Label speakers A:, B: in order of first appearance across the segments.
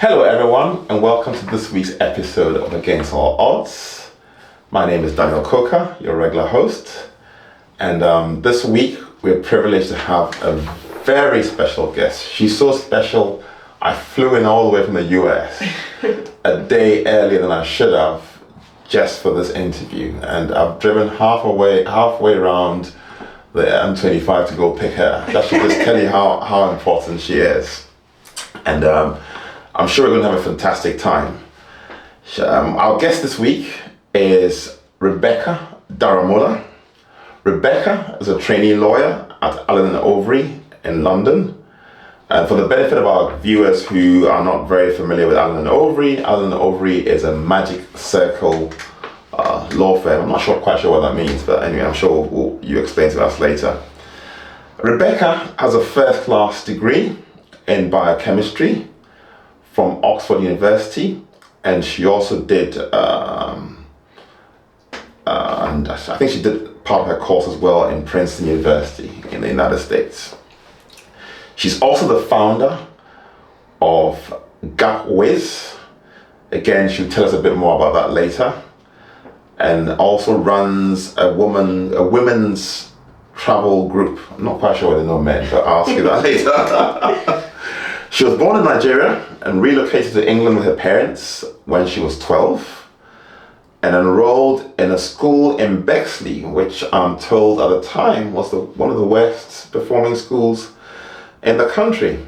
A: Hello everyone and welcome to this week's episode of Against All Odds. My name is Daniel Coker, your regular host, and this week we're privileged to have a very special guest. She's so special, I flew in all the way from the US a day earlier than I should have just for this interview, and I've driven halfway around the M25 to go pick her. That should just tell you how important she is. And I'm sure we're going to have a fantastic time. Our guest this week is Rebecca Daramola. Rebecca is a trainee lawyer at Allen & Overy in London. And for the benefit of our viewers who are not very familiar with Allen & Overy is a magic circle law firm. I'm not quite sure what that means, but anyway, I'm sure you explain to us later. Rebecca has a first-class degree in biochemistry from Oxford University, and she also did, and I think she did part of her course as well in Princeton University in the United States. She's also the founder of GapWhiz. Again, she'll tell us a bit more about that later. And also runs a women's travel group. I'm not quite sure whether they know men, but I'll ask you that later. She was born in Nigeria and relocated to England with her parents when she was 12 and enrolled in a school in Bexley, which I'm told at the time was one of the worst performing schools in the country.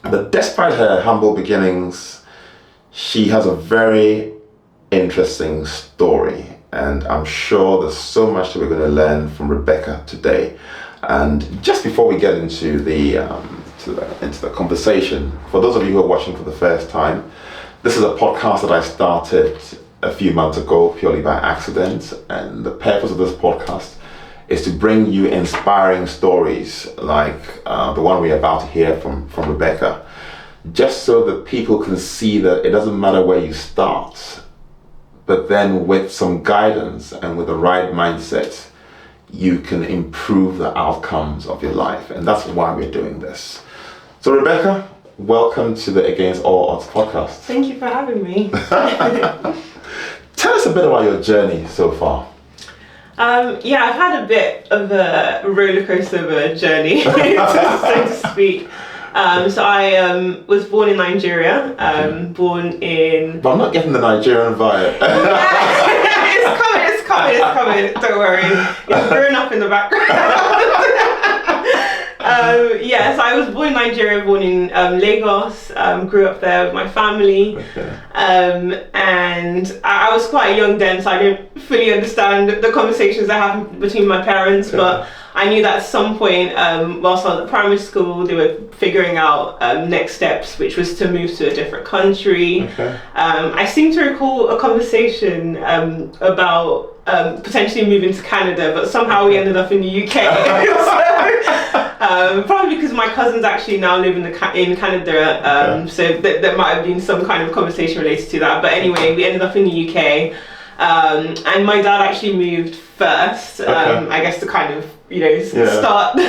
A: But despite her humble beginnings, she has a very interesting story, and I'm sure there's so much that we're going to learn from Rebecca today. And just before we get into the conversation, for those of you who are watching for the first time, this is a podcast that I started a few months ago purely by accident, and the purpose of this podcast is to bring you inspiring stories like the one we're about to hear from Rebecca, just so that people can see that it doesn't matter where you start, but then with some guidance and with the right mindset, you can improve the outcomes of your life. And that's why we're doing this. So Rebecca, welcome to the Against All Odds podcast.
B: Thank you for having me.
A: Tell us a bit about your journey so far.
B: I've had a bit of a roller coaster of a journey, so to speak. So I was born in Nigeria, born in...
A: But I'm not getting the Nigerian vibe.
B: It's coming, don't worry. It's growing up in the background. So I was born in Nigeria, born in Lagos, grew up there with my family.
A: Okay.
B: And I was quite young then, so I didn't fully understand the conversations that happened between my parents, but I knew that at some point, whilst I was at primary school, they were figuring out next steps, which was to move to a different country. Okay. I seem to recall a conversation about potentially moving to Canada, but somehow we ended up in the UK. Probably because my cousins actually now live in Canada, so there might have been some kind of conversation related to that. But anyway, we ended up in the UK, and my dad actually moved first, I guess to kind of start the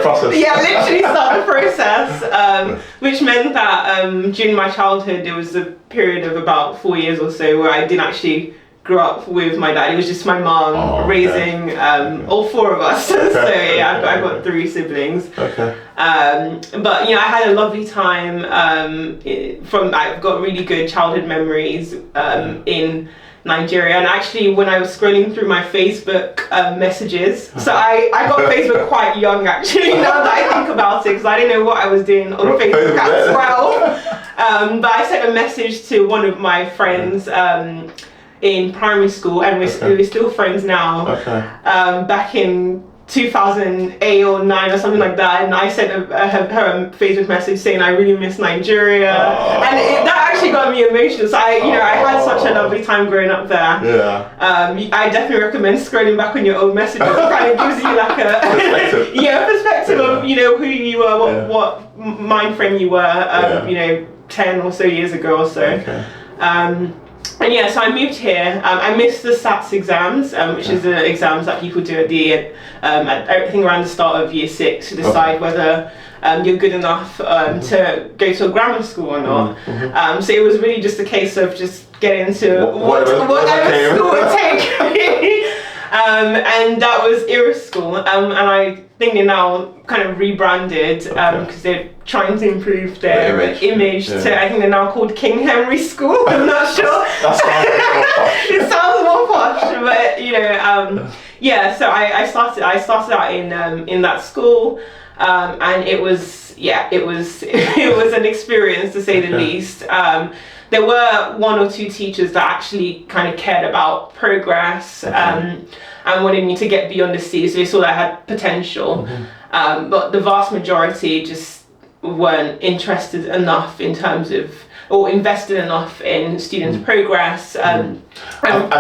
B: process. Yeah, literally start the process, which meant that during my childhood there was a period of about 4 years or so where I didn't actually grew up with my dad. It was just my mom raising all four of us. I've got 3 siblings. But I had a lovely time. I've got really good childhood memories in Nigeria, and actually when I was scrolling through my Facebook messages, so I got Facebook quite young actually, now that I think about it, because I didn't know what I was doing on Facebook at 12. But I sent a message to one of my friends in primary school, and we're still friends now. Back in 2008 or 9 or something like that, and I sent her a Facebook message saying I really miss Nigeria, and that actually got me emotional. So I had such a lovely time growing up there. I definitely recommend scrolling back on your old messages. It kind of gives you like a perspective of who you were, what mind frame you were 10 or so years ago or so. And yeah, so I moved here. I missed the SATs exams, which is the exams that people do at everything around the start of year 6 to decide whether you're good enough to go to a grammar school or not. So it was really just a case of just getting into whatever school would take me. And that was Iris School, and I think they're now kind of rebranded because they're trying to improve their image. So I think they're now called King Henry School. I'm not sure. It sounds more posh, but you know, So I started out in that school, and it was an experience to say the least. There were one or two teachers that actually kind of cared about progress and wanted me to get beyond the C, so they saw that I had potential. But the vast majority just weren't interested enough in terms of, or invested enough in students' progress. I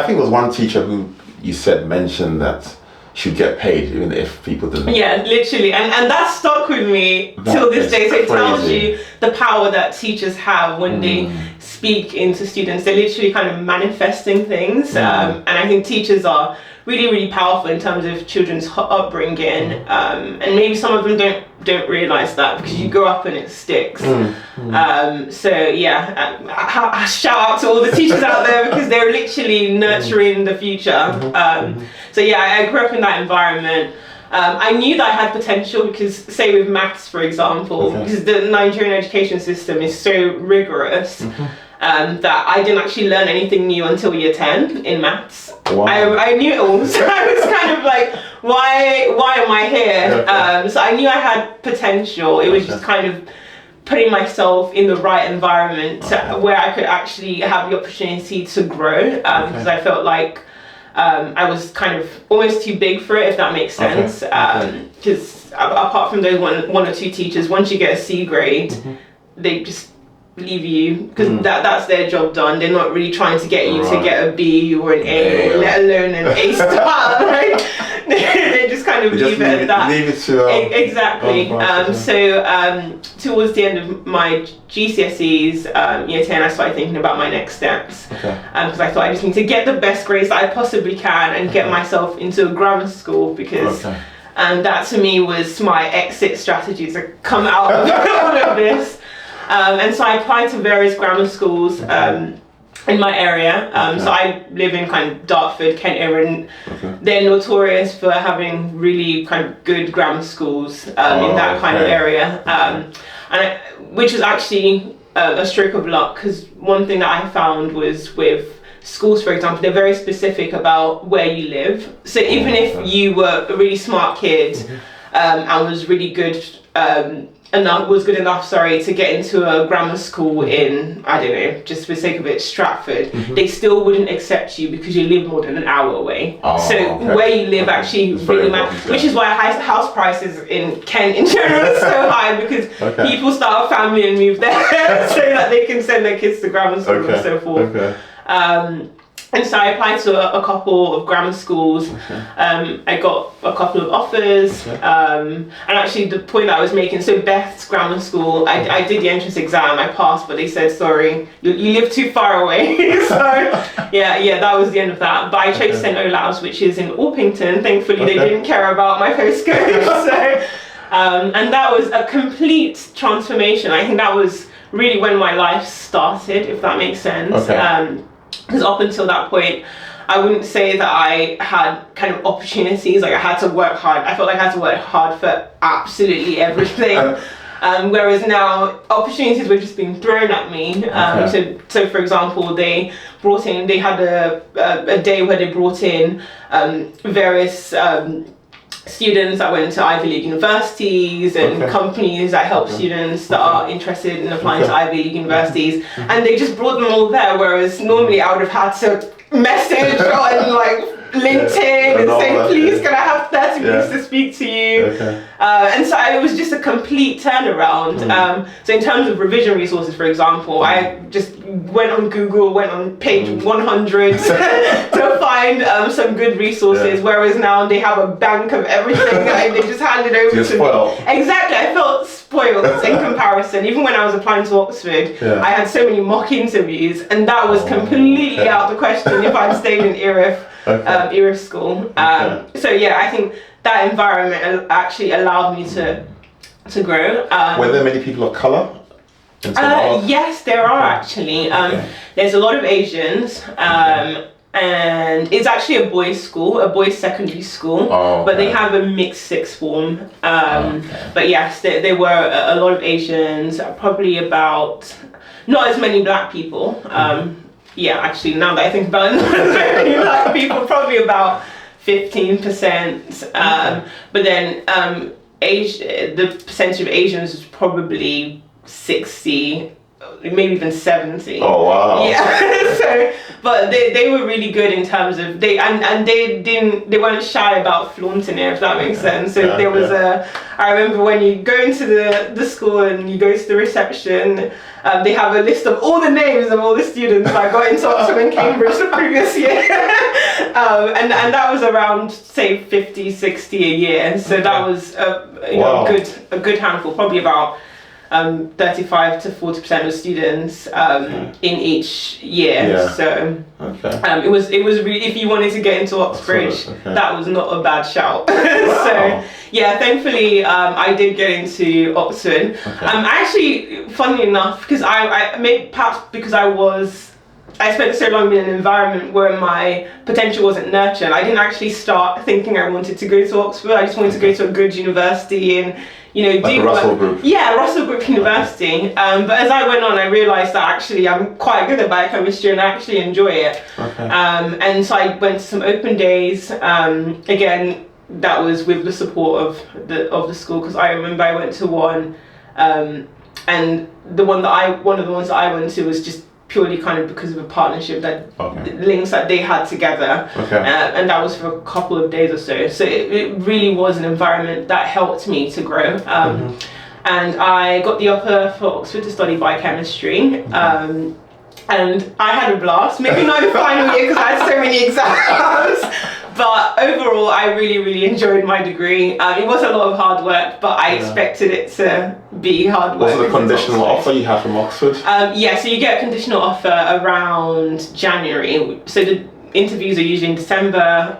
A: think it was one teacher who you said mentioned that should get paid even if people didn't.
B: Yeah, literally, and that stuck with me till this day. So it tells you the power that teachers have when they speak into students. They're literally kind of manifesting things, and I think teachers are really, really powerful in terms of children's upbringing, and maybe some of them don't realize that because you grow up and it sticks. So yeah, shout out to all the teachers out there because they're literally nurturing the future. So yeah, I grew up in that environment. I knew that I had potential because, say with maths, for example, because the Nigerian education system is so rigorous that I didn't actually learn anything new until year 10 in maths. Wow. I knew it all, so I was kind of like, why am I here? So I knew I had potential. It was just kind of putting myself in the right environment where I could actually have the opportunity to grow, because I felt like I was kind of almost too big for it, if that makes sense. Because apart from those one or two teachers, once you get a C grade, they just leave you because that's their job done. They're not really trying to get you to get a B or an A, or let alone an A star. Right? They just kind of leave it at that.
A: Leave it to
B: exactly. Towards the end of my GCSEs, year 10, I started thinking about my next steps, because I thought I just need to get the best grades that I possibly can and get myself into a grammar school, because that to me was my exit strategy to come out of all of this. And so I applied to various grammar schools in my area. So I live in kind of Dartford, Kent area, and they're notorious for having really kind of good grammar schools in that kind of area. Which was actually a stroke of luck, because one thing that I found was with schools, for example, they're very specific about where you live. So even if you were a really smart kid and was really good, good enough to get into a grammar school in, I don't know, just for the sake of it, Stratford, they still wouldn't accept you because you live more than an hour away. Where you live actually really matters, which is why house prices in Kent in general are so high, because people start a family and move there so that they can send their kids to grammar school and so forth. And so I applied to a couple of grammar schools. I got a couple of offers. And actually the point that I was making, so Beth's grammar school, I did the entrance exam, I passed, but they said, sorry, you live too far away. So that was the end of that. But I chose St. Olave's, which is in Orpington. Thankfully they didn't care about my postcode. So, and that was a complete transformation. I think that was really when my life started, if that makes sense. Because up until that point, I wouldn't say that I had kind of opportunities, like I had to work hard. I felt like I had to work hard for absolutely everything. Whereas now, opportunities were just being thrown at me. So for example, they had a day where they brought in various students that went to Ivy League universities and companies that help students that are interested in applying to Ivy League universities, and they just brought them all there, whereas normally I would have had to message on like LinkedIn and say, please can I have pleased to speak to you.
A: Okay.
B: And so it was just a complete turnaround. So in terms of revision resources, for example, I just went on Google, went on page 100 to find some good resources, whereas now they have a bank of everything that they just handed over to me. Exactly, I felt spoiled in comparison. Even when I was applying to Oxford, I had so many mock interviews, and that was completely out of the question if I'd stayed in ERIF school. So yeah, I think that environment actually allowed me to grow.
A: Were there many people of colour?
B: Yes, there are actually. There's a lot of Asians, and it's actually a boys' school, a boys' secondary school, but they have a mixed sixth form. But yes, there were a lot of Asians, probably about, not as many black people. Yeah, actually, now that I think about it, not as many black people, probably about 15%. But then the percentage of Asians was probably 60, maybe even 70.
A: Oh wow.
B: Yeah. So, but they were really good in terms of they weren't shy about flaunting it, if that makes sense. So there was I remember when you go into the school and you go to the reception, they have a list of all the names of all the students that got into Oxford and Cambridge the previous year. And that was around, say, 50, 60 a year. So that was a good handful, probably about 35 to 40% of students in each year. So it was really, if you wanted to get into Oxbridge, that was not a bad shout. So yeah, thankfully I did get into Oxford. Actually, funnily enough, because I maybe perhaps because I spent so long in an environment where my potential wasn't nurtured. I didn't actually start thinking I wanted to go to Oxford. I just wanted to go to a good university and, you know,
A: like
B: do
A: Russell Group.
B: Yeah, Russell Group University. But as I went on, I realised that actually I'm quite good at biochemistry and I actually enjoy it. And so I went to some open days. Again, that was with the support of the school, because I remember I went to one, and one of the ones that I went to was just purely kind of because of a partnership that links that they had together, and that was for a couple of days or so. So it really was an environment that helped me to grow. And I got the offer for Oxford to study biochemistry. And I had a blast, maybe not in final year because I had so many exams, but overall I really, really enjoyed my degree. It was a lot of hard work, but I expected it to be hard work.
A: Was it a conditional offer you had from Oxford?
B: Yeah, so you get a conditional offer around January. So the interviews are usually in December.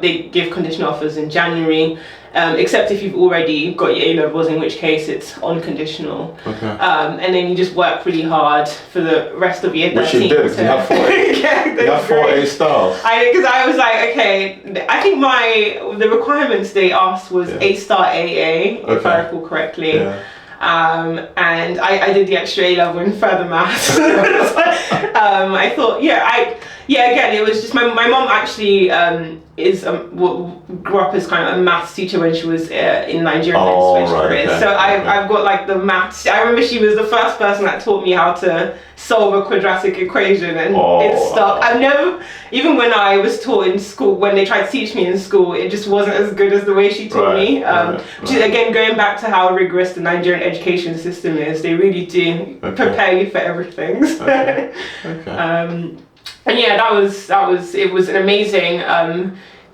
B: They give conditional offers in January. Except if you've already got your A-levels, in which case it's unconditional. And then you just work really hard for the rest of year 13.
A: Which you did, because you had 4 A. You had 4 A stars.
B: Because I was like, okay, I think the requirements they asked was A-star AA, if I recall correctly. And I did the extra A-level in further maths. I thought, again, it was just my mom actually grew up as kind of a maths teacher when she was in Nigeria and switched careers. So I've got like the maths. I remember she was the first person that taught me how to solve a quadratic equation, and it stuck. I've never, even when I was taught in school, when they tried to teach me in school, it just wasn't as good as the way she taught me. Which is again going back to how rigorous the Nigerian education system is. They really do prepare you for everything. And yeah, that was it was an amazing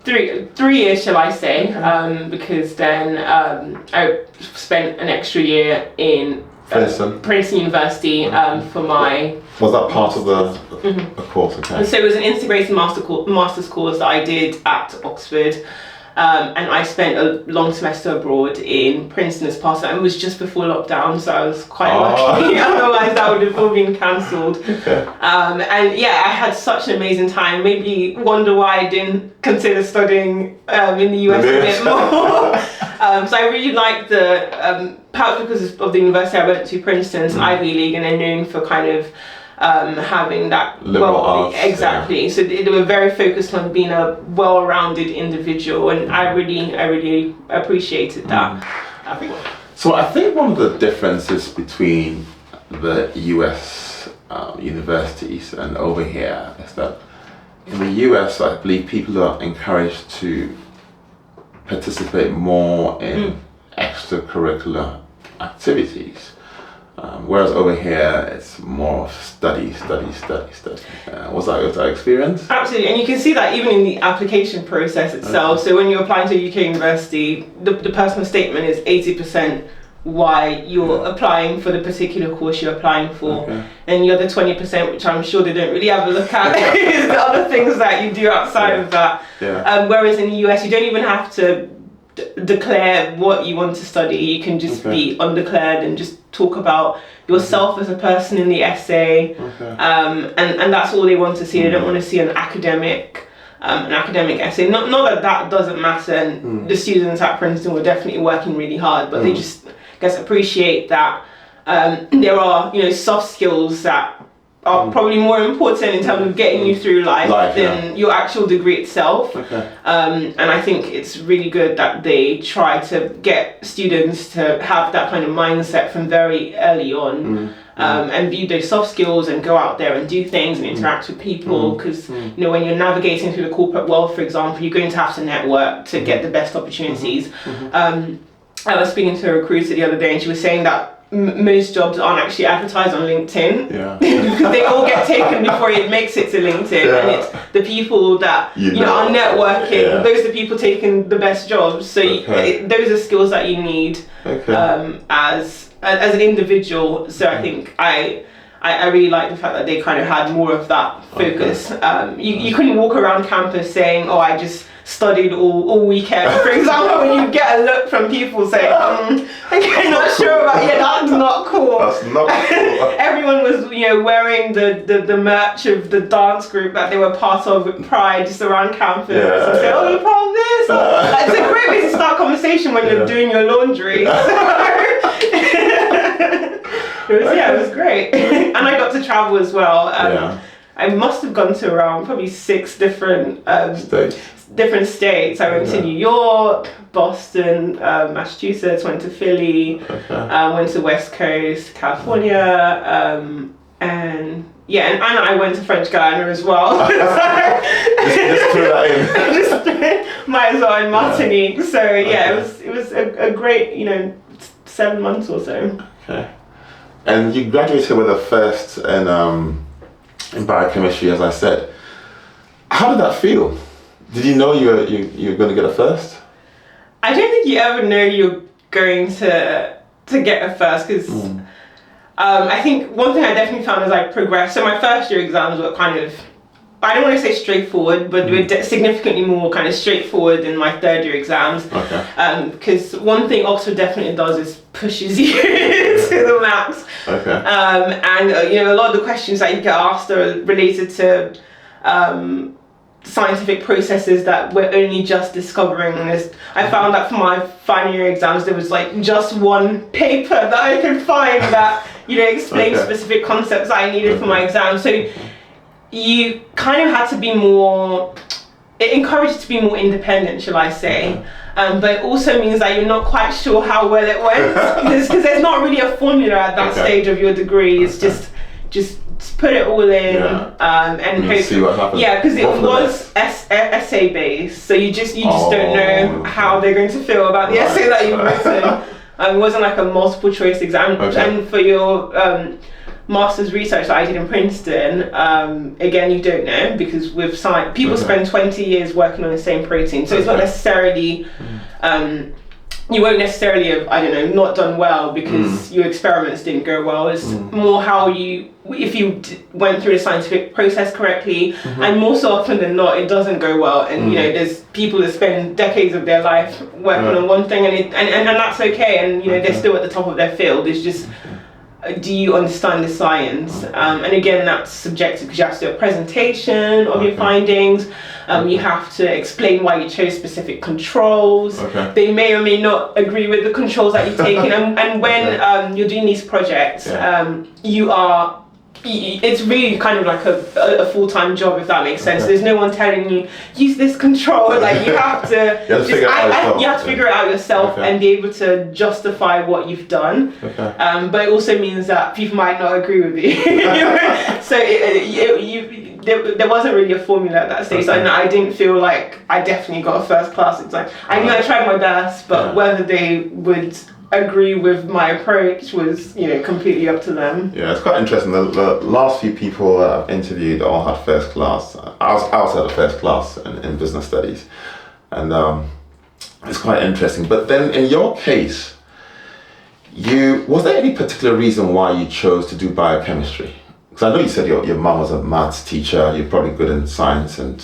B: 3 years, shall I say, because then I spent an extra year in Princeton University for my...
A: Was that part of the course?
B: So it was an integrated master's course that I did at Oxford. And I spent a long semester abroad in Princeton as part of it. It was just before lockdown, so I was quite lucky. Otherwise, that would have all been cancelled. And yeah, I had such an amazing time. Made me wonder why I didn't consider studying in the US a bit more. So I really liked perhaps because of the university I went to, Princeton's Ivy League, and they're known for kind of having that
A: liberal arts,
B: exactly. So they were very focused on being a well-rounded individual, and I really appreciated that.
A: So I think one of the differences between the US universities and over here is that in the US, I believe people are encouraged to participate more in extracurricular activities. Whereas over here, it's more of study. Was that experience?
B: Absolutely, and you can see that even in the application process itself. So when you're applying to a UK university, the personal statement is 80% why you're applying for the particular course you're applying for, and the other 20%, which I'm sure they don't really have a look at, is the other things that you do outside of that. Whereas in the US, you don't even have to declare what you want to study. You can just be undeclared and just talk about yourself as a person in the essay, and that's all they want to see. They don't want to see an academic essay. Not that doesn't matter, and the students at Princeton were definitely working really hard, but they just appreciate that there are soft skills that are probably more important in terms of getting you through life than your actual degree itself. And I think it's really good that they try to get students to have that kind of mindset from very early on, and view those soft skills and go out there and do things and interact with people, because when you're navigating through the corporate world, for example, you're going to have to network to get the best opportunities. I was speaking to a recruiter the other day, and she was saying that most jobs aren't actually advertised on LinkedIn, because they all get taken before it makes it to LinkedIn, and it's the people that are networking. Those are the people taking the best jobs. So those are skills that you need as an individual. So I think I really like the fact that they kind of had more of that focus. You couldn't walk around campus saying, "Oh, I just studied all weekend," for example. When you get a look from people saying, "I'm not sure about," that's not cool. That's not cool. Everyone was wearing the merch of the dance group that they were part of with pride, just around campus, and say, "Oh, you found this." It's a great way to start conversation when you're doing your laundry. It was great. And I got to travel as well. I must have gone to around probably 6 different states. I went to New York, Boston, Massachusetts, went to Philly, went to West Coast, California, and I went to French Guiana as well. just threw that in. Just might as well in Martinique. So it was a great 7 months or so.
A: Okay. And you graduated with a first in biochemistry, as I said. How did that feel? Did you know you were going to get a first?
B: I don't think you ever know you're going to get a first, because I think one thing I definitely found as I progressed, so my first year exams were kind of, I don't want to say straightforward, but they were significantly more kind of straightforward than my third year exams. Because one thing Oxford definitely does is pushes you to the max. And a lot of the questions that you get asked are related to scientific processes that we're only just discovering. I found that for my final year exams, there was just one paper that I could find that explained specific concepts that I needed for my exam. So you kind of had to be more, it encouraged you to be more independent, shall I say. But it also means that you're not quite sure how well it went, because there's not really a formula at that stage of your degree. It's just put it all in, and hope. See what happens. Because it was essay based, so you just don't know how they're going to feel about the essay that you've written. It wasn't like a multiple choice exam. And for your master's research that I did in Princeton, again, you don't know, because with science, people spend 20 years working on the same protein, so it's not necessarily, you won't necessarily have, not done well because your experiments didn't go well. It's more how if you went through the scientific process correctly, and more so often than not, it doesn't go well, and there's people that spend decades of their life working on one thing, and that's okay, and they're still at the top of their field. It's just, do you understand the science? And again, that's subjective, because you have to do a presentation of your findings. You have to explain why you chose specific controls. They may or may not agree with the controls that you've taken. And when you're doing these projects, it's really kind of like a full-time job, if that makes sense. There's no one telling you, use this control. You have to you have to figure it out yourself and be able to justify what you've done. But it also means that people might not agree with you. So there wasn't really a formula at that stage. So I didn't feel like I definitely got a first class exam. I knew I tried my best, but whether they would agree with my approach was, completely up to them.
A: Yeah, it's quite interesting. The last few people that I've interviewed all had first class. I was at a first class in business studies, and it's quite interesting. But then in your case, was there any particular reason why you chose to do biochemistry? Because I know you said your mum was a maths teacher. You're probably good in science and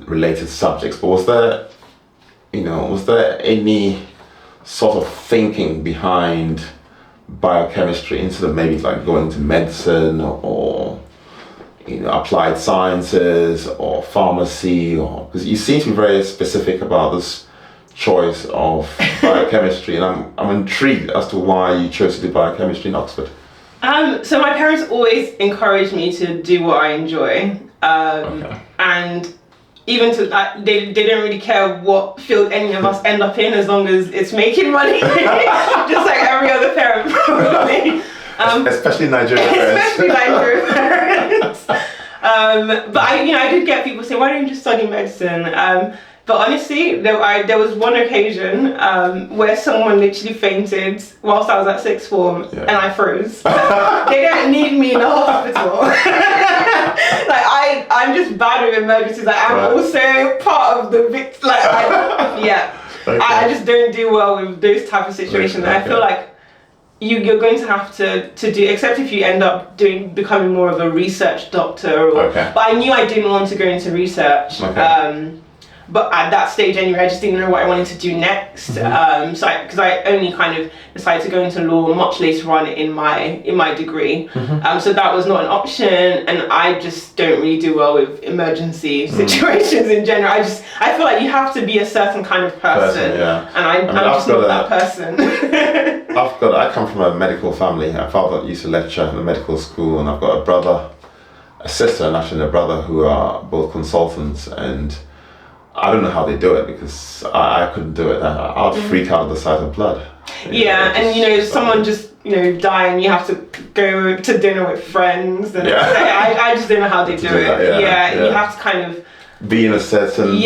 A: related subjects. But was there any sort of thinking behind biochemistry instead of maybe like going to medicine or applied sciences or pharmacy, or because you seem to be very specific about this choice of biochemistry, and I'm intrigued as to why you chose to do biochemistry in Oxford.
B: So my parents always encouraged me to do what I enjoy, and even to they didn't really care what field any of us end up in as long as it's making money, just like every other parent probably.
A: Especially Nigerian parents.
B: Especially Nigerian parents. But I did get people say, why don't you just study medicine? But honestly, there was one occasion where someone literally fainted whilst I was at sixth form, and I froze. They didn't need me in the hospital. I'm just bad with emergencies. I'm also part of the victim. I just don't do well with those type of situations. And I feel like you're going to have to do, except if you end up becoming more of a research doctor. But I knew I didn't want to go into research. But at that stage anyway, I just didn't know what I wanted to do next. Because I only kind of decided to go into law much later on in my degree. So that was not an option, and I just don't really do well with emergency situations in general. I feel like you have to be a certain kind of person, and I'm just not that person.
A: I come from a medical family. My father used to lecture in a medical school, and I've got a sister, and actually a brother who are both consultants, and I don't know how they do it because I couldn't do it. I'd freak out at the sight of blood.
B: Someone just die and you have to go to dinner with friends. And I just don't know how they do it. You have to kind of
A: be in a certain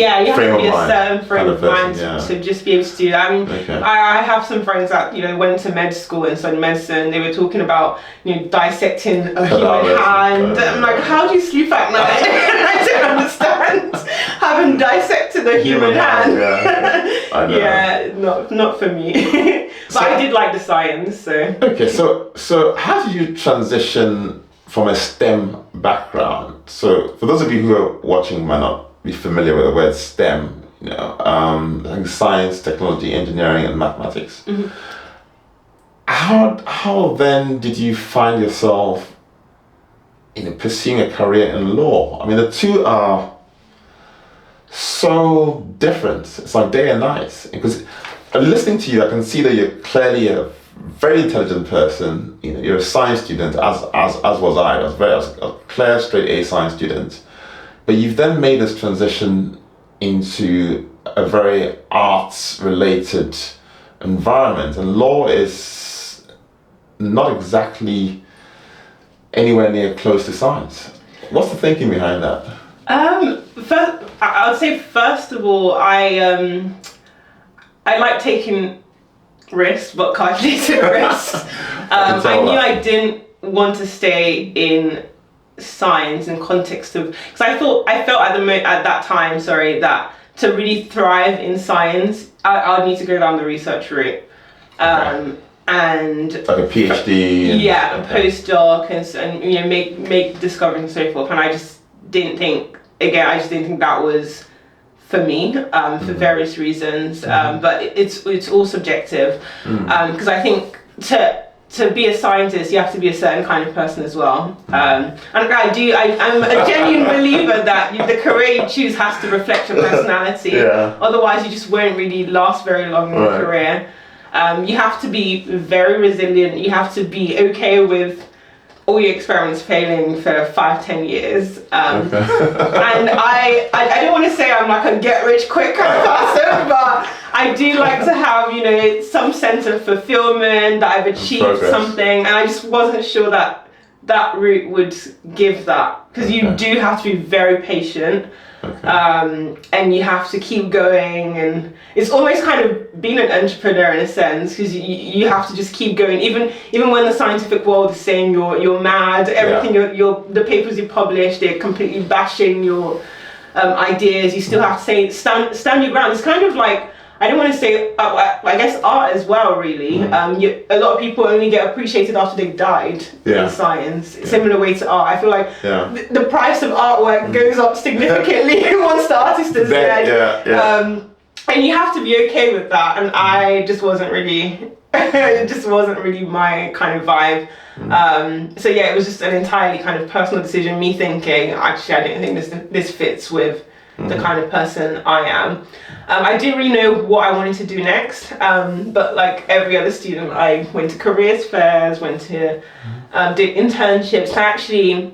B: frame of mind to just be able to do that. I mean, I have some friends that went to med school and studied medicine. They were talking about dissecting a human hand. I'm like, how do you sleep at night? I don't understand having dissected a human hand. I know. Not for me. But I did like the science.
A: So how did you transition from a STEM background? So for those of you who are watching might not be familiar with the word STEM, I think science, technology, engineering, and mathematics. How then did you find yourself pursuing a career in law? I mean, the two are so different. It's like day and night. Because listening to you, I can see that you're clearly a very intelligent person. You're a science student, as was I. I was a clear straight A science student. But you've then made this transition into a very arts-related environment, and law is not exactly anywhere near close to science. What's the thinking behind that? I would say first of all, I like taking risks, but calculated risks. I knew I didn't want to stay in science in context of, because I felt at that time that to really thrive in science, I would need to go down the research route, and like a PhD,
B: a postdoc, and make discoveries and so forth. And I just didn't think that was for me, for various reasons. But it's all subjective, because I think to be a scientist, you have to be a certain kind of person as well. And I'm a genuine believer that the career you choose has to reflect your personality. Otherwise, you just won't really last very long in your career. You have to be very resilient. You have to be okay with all your experiments failing for 5-10 years. And I don't want to say I'm like a get rich quick kind of person, but I do like to have, some sense of fulfillment, that I've achieved something, and I just wasn't sure that that route would give that, because you do have to be very patient. And you have to keep going, and it's almost kind of being an entrepreneur in a sense, because you have to just keep going, even when the scientific world is saying you're mad, everything the papers you publish, they're completely bashing your ideas, you still have to say stand your ground. It's kind of like, I don't want to say, I guess art as well, really. A lot of people only get appreciated after they've died in science. Similar way to art. I feel like the price of artwork goes up significantly once the artist is dead. And you have to be okay with that. And I just wasn't really, it just wasn't really my kind of vibe. So yeah, it was just an entirely kind of personal decision. Me thinking, actually, I don't think this fits with the kind of person I am. I didn't really know what I wanted to do next, but like every other student, I went to careers fairs, did internships. Actually,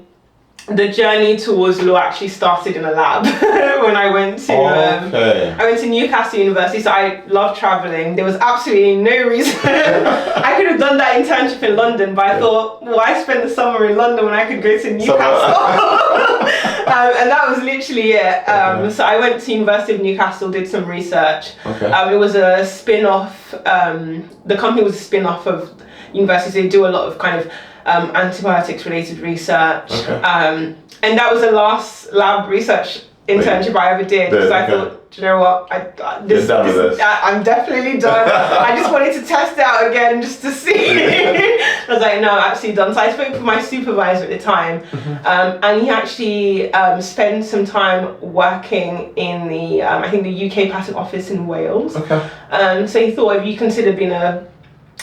B: the journey towards law actually started in a lab when I went to Newcastle University. So I love traveling. There was absolutely no reason I could have done that internship in London, but I thought, why spend the summer in London when I could go to Newcastle? And that was literally it. So I went to University of Newcastle, did some research. It was a spin-off. The company was a spin-off of university. So they do a lot of kind of antibiotics related research, and that was the last lab research internship I ever did, because I thought, do you know what, I'm definitely done. I just wanted to test it out again just to see. I was like, no, I'm absolutely done. So I spoke with my supervisor at the time, and he actually spent some time working in the I think the UK patent office in Wales. So he thought, have you considered being a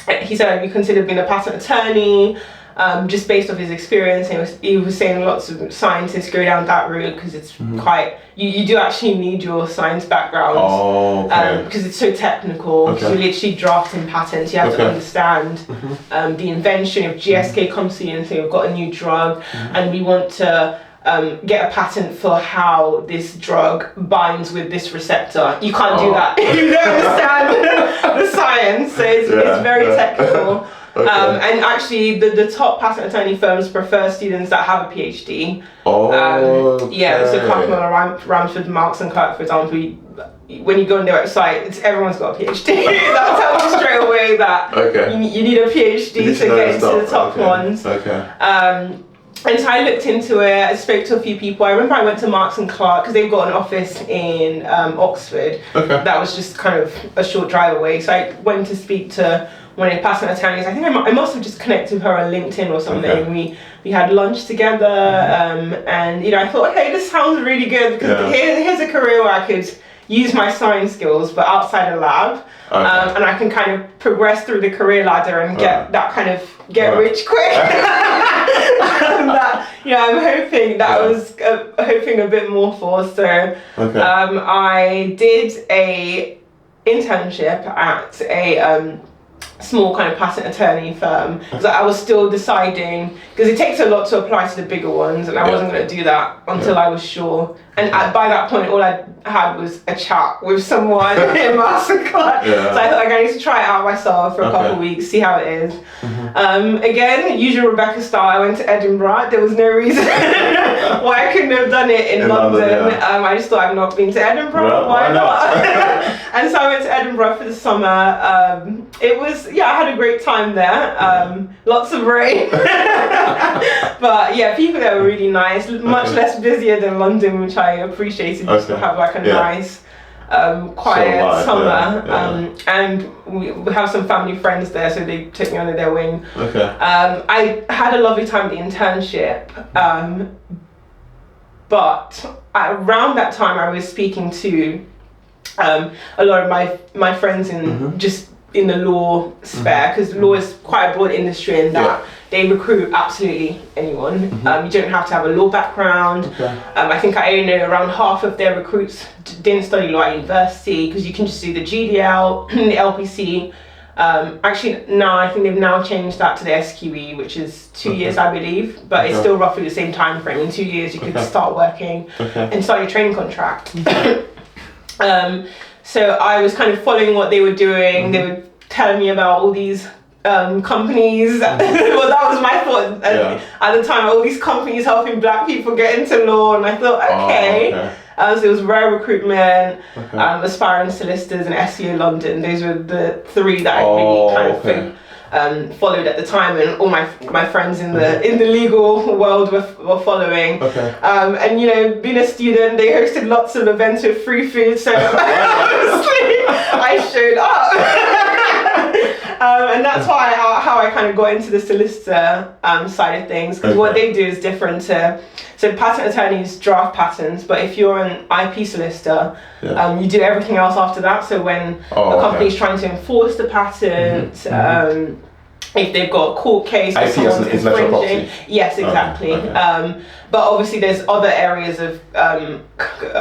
B: patent attorney? Just based off his experience, he was saying lots of scientists go down that route, because it's quite, you do actually need your science background, because it's so technical. So you're literally drafting patents, you have to understand the invention. If GSK comes to you and say, we've got a new drug and we want to get a patent for how this drug binds with this receptor, you can't do that if you don't understand the science. So it's very technical. And actually, the top patent attorney firms prefer students that have a PhD. So Carpenter, Ramsford, Marks and Kirk, for example, when you go on their website, everyone's got a PhD. That'll tell you straight away that you need a PhD to get into the top ones. And so I looked into it, I spoke to a few people. I remember I went to Marks and Clark, because they've got an office in Oxford. That was just kind of a short drive away. So I went to speak to one of the patent attorneys. I think I must have just connected with her on LinkedIn or something. We had lunch together, and I thought, okay, this sounds really good, because here's a career where I could use my science skills, but outside a lab, and I can kind of progress through the career ladder and get that kind of rich quick. I'm hoping that was hoping a bit more for. So I did a internship at a small kind of patent attorney firm, because I was still deciding, because it takes a lot to apply to the bigger ones, and I wasn't going to do that until I was sure. And by that point, all I had was a chat with someone in MasterCard. So I thought, I need to try it out myself for a couple of weeks, see how it is. Again, usual Rebecca style, I went to Edinburgh. There was no reason why I couldn't have done it in London. I just thought, I've not been to Edinburgh, why not? And so I went to Edinburgh for the summer. It was, I had a great time there. Lots of rain. But people there were really nice, much less busier than London, which I appreciated. Just to have like a nice quiet summer. And we have some family friends there, so they took me under their wing. I had a lovely time at the internship, but around that time I was speaking to a lot of my friends in just in the law sphere, because law is quite a broad industry in that they recruit absolutely anyone. You don't have to have a law background. I think I know around half of their recruits didn't study law at university, because you can just do the GDL, the LPC. Actually, now I think they've now changed that to the SQE, which is 2 years, I believe, but it's still roughly the same time frame. In 2 years, you could start working and start your training contract. So I was kind of following what they were doing. They were telling me about all these companies. Well, that was my thought at the time. All these companies helping black people get into law, and I thought, okay. So it was Rare Recruitment, Aspiring Solicitors, and SEO London. Those were the three that I really kind of followed at the time, and all my friends in the legal world were following. And you know, being a student, they hosted lots of events with free food, so obviously I showed up. And that's why how I kind of got into the solicitor side of things, because what they do is different to, so patent attorneys draft patents, but if you're an IP solicitor, you do everything else after that. So when a company is trying to enforce the patent, if they've got a court case or someone's infringing. Yes, exactly. But obviously there's other areas of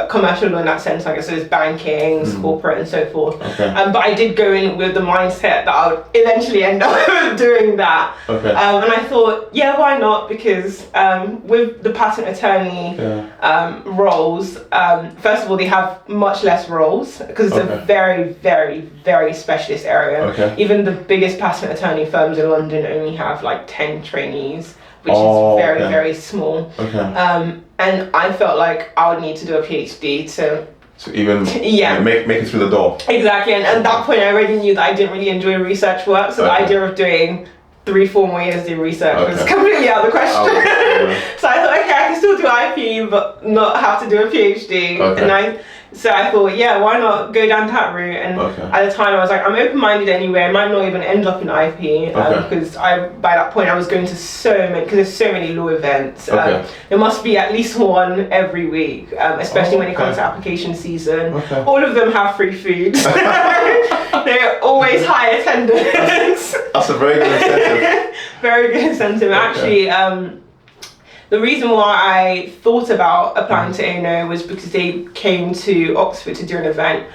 B: commercial law in that sense, like I said, there's banking, corporate and so forth. But I did go in with the mindset that I would eventually end up doing that. And I thought, why not? Because with the patent attorney roles, first of all, they have much less roles because it's a very, very, very specialist area. Even the biggest patent attorney firms in London only have like 10 trainees, which is very, very small. And I felt like I would need to do a PhD to even make it through the door. Exactly, and at that point I already knew that I didn't really enjoy research work, so the idea of doing 3-4 more years doing research was completely out of the question. So I thought, okay, I can still do IP, but not have to do a PhD. So I thought, why not go down that route? And at the time I was like, I'm open-minded anyway. I might not even end up in IP because by that point I was going to because there's so many law events. There must be at least one every week, especially when it comes to application season. All of them have free food. They're always high attendance. That's a very good incentive. Very good incentive. Actually, the reason why I thought about applying to ANO was because they came to Oxford to do an event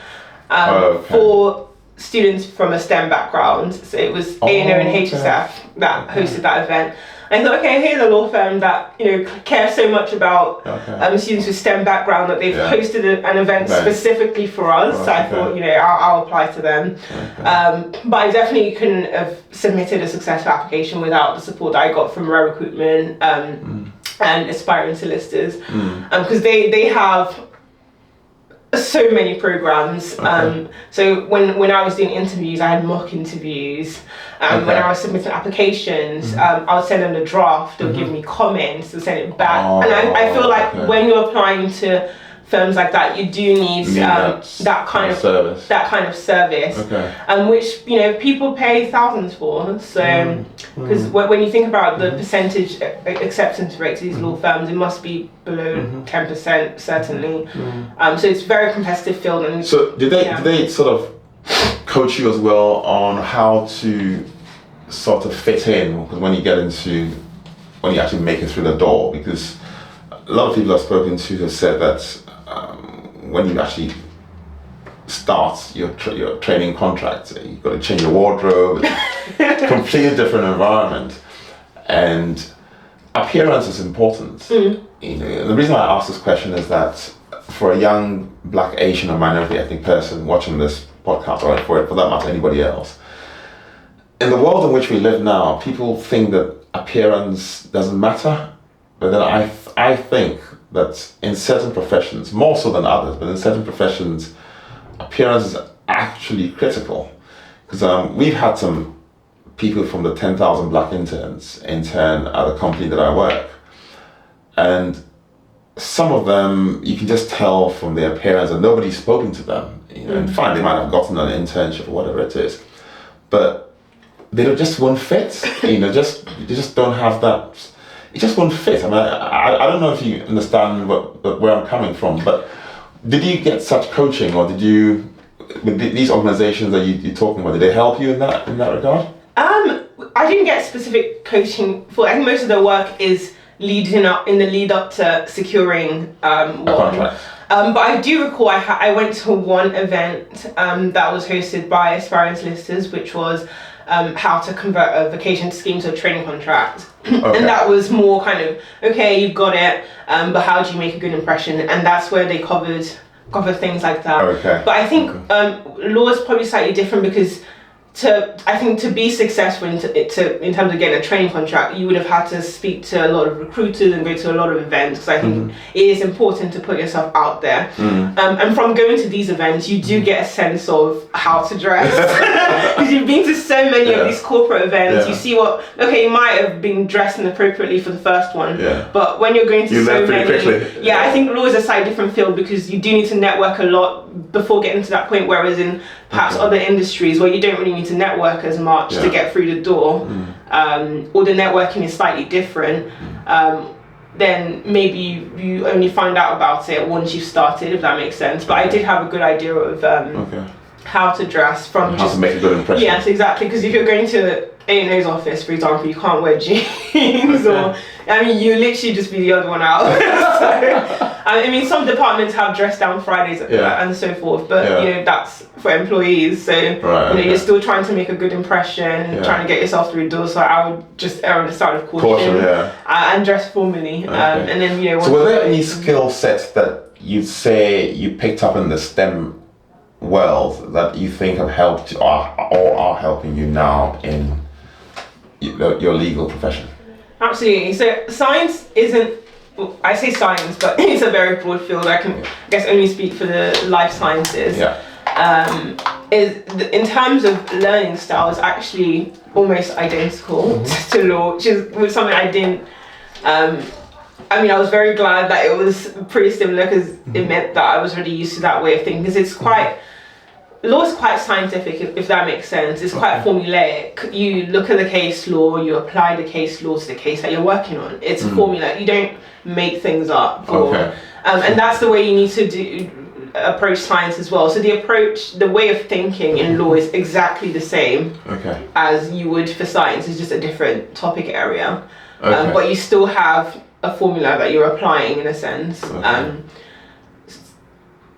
B: for students from a STEM background. So it was ANO and HSF that hosted that event. I thought, okay, here's a law firm that cares so much about students with STEM background that they've hosted an event specifically for us. So I thought, I'll apply to them. But I definitely couldn't have submitted a successful application without the support that I got from Rare Recruitment and Aspiring Solicitors, because they have so many programs. So when I was doing interviews, I had mock interviews. When I was submitting applications, I would send them the draft, they'll give me comments, they'll send it back. And I feel like when you're applying to firms like that, you do need that kind of service, which people pay thousands for. So because when you think about the percentage acceptance rates of these law firms, it must be below 10% certainly. So it's a very competitive field. And
A: so did they sort of coach you as well on how to sort of fit in? Because when you actually make it through the door, because a lot of people I've spoken to have said that when you actually start your training contract, you've got to change your wardrobe, completely different environment, and appearance is important. The reason I ask this question is that for a young Black, Asian, or minority ethnic person watching this podcast, or for that matter anybody else, in the world in which we live now, people think that appearance doesn't matter, but then I think that in certain professions, more so than others, but in certain professions, appearance is actually critical. Because we've had some people from the 10,000 Black interns intern at a company that I work. And some of them, you can just tell from their appearance that nobody's spoken to them. And fine, they might have gotten an internship or whatever it is. But they just won't fit. They just don't have that. It just won't fit. I mean, I don't know if you understand where I'm coming from, but did you get such coaching, or did you, with these organizations that you're talking about, did they help you in that regard?
B: I didn't get specific coaching for. I think most of the work is leading up to securing one.
A: Contract.
B: But I do recall I went to one event that was hosted by Aspiring Solicitors, which was how to convert a vacation scheme to a training contract. And that was more kind of, okay, you've got it, but how do you make a good impression? And that's where they covered things like that. But I think law is probably slightly different because I think to be successful in terms of getting a training contract, you would have had to speak to a lot of recruiters and go to a lot of events, because I think it is important to put yourself out there. And from going to these events, you do get a sense of how to dress, because you've been to so many of these corporate events. You see you might have been dressed inappropriately for the first one, but when you're going to so many, I think law is a slightly different field, because you do need to network a lot before getting to that point, whereas in perhaps other industries where you don't really need to network as much to get through the door, or the networking is slightly different, then maybe you only find out about it once you've started, if that makes sense. But I did have a good idea of how to dress from
A: how to make a good impression.
B: Yes, exactly, because if you're going to A&O's office, for example, you can't wear jeans or, I mean, you literally just be the other one out. So, I mean, some departments have dress down Fridays and so forth, but you know, that's for employees. So you're still trying to make a good impression, trying to get yourself through the door. So I would just err on the side of caution, and dress formally. And then, you know.
A: So were there any skill sets that you'd say you picked up in the STEM world that you think have helped or are helping you now in your legal profession?
B: Absolutely. So science isn't, well, I say science, but it's a very broad field. I guess only speak for the life sciences. In terms of learning style, is actually almost identical to law, which is something I didn't. I mean, I was very glad that it was pretty similar, because it meant that I was already used to that way of thinking. Because it's quite. Law is quite scientific, if that makes sense. It's quite formulaic. You look at the case law, you apply the case law to the case that you're working on. It's a formula. You don't make things up. And that's the way you need to approach science as well. So the way of thinking in law is exactly the same as you would for science. It's just a different topic area. But you still have a formula that you're applying in a sense.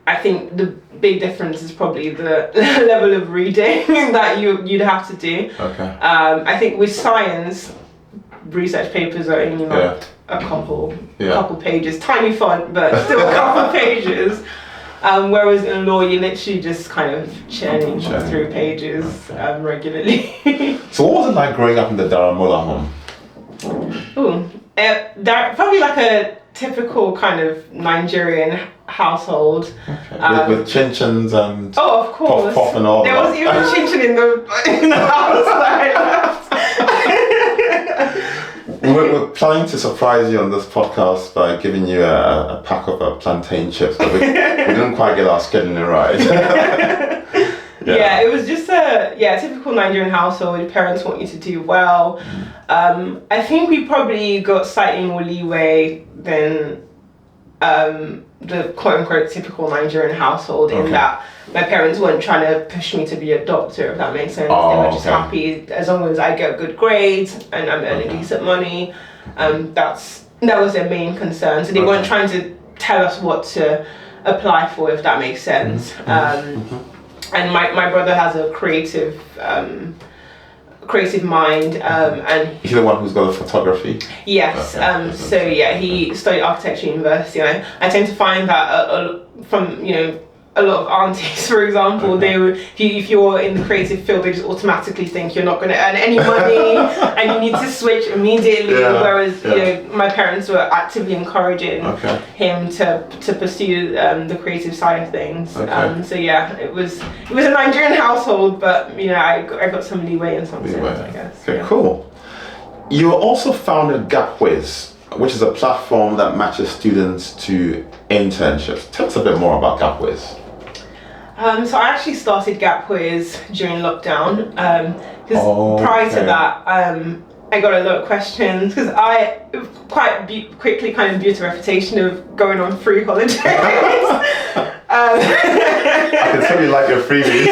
B: I think the big difference is probably the level of reading that you'd have to do. I think with science, research papers are only like a couple pages, tiny font, but still a couple pages. Whereas in law, you're literally just kind of churning through pages regularly.
A: So what was it like growing up in the Daramola home?
B: Probably like a typical kind of Nigerian household.
A: With chin-chins and
B: of course.
A: Pop and all.
B: There was even chin-chin in the house that I left.
A: We're planning to surprise you on this podcast by giving you a pack of plantain chips, but we didn't quite get our scheduling right.
B: It was just a typical Nigerian household. Your parents want you to do well. I think we probably got slightly more leeway than the quote-unquote typical Nigerian household, in that my parents weren't trying to push me to be a doctor, if that makes sense. They were just happy as long as I get good grades and I'm earning decent money. That was their main concern. So they weren't trying to tell us what to apply for, if that makes sense. And my brother has a creative mind, and
A: he's the one who's got the photography.
B: Yes. He studied architecture at university, and I tend to find that from a lot of aunties, for example, they would, if you're in the creative field, they just automatically think you're not going to earn any money and you need to switch immediately. Whereas my parents were actively encouraging him to pursue the creative side of things. It was a Nigerian household, but I got some leeway in some sense, I guess.
A: Okay, cool. You also founded GapWhiz, which is a platform that matches students to internships. Tell us a bit more about GapWhiz.
B: So I actually started GapWhiz during lockdown, because prior to that, I got a lot of questions, because I quickly kind of built a reputation of going on free holidays.
A: I can tell you like your freebies.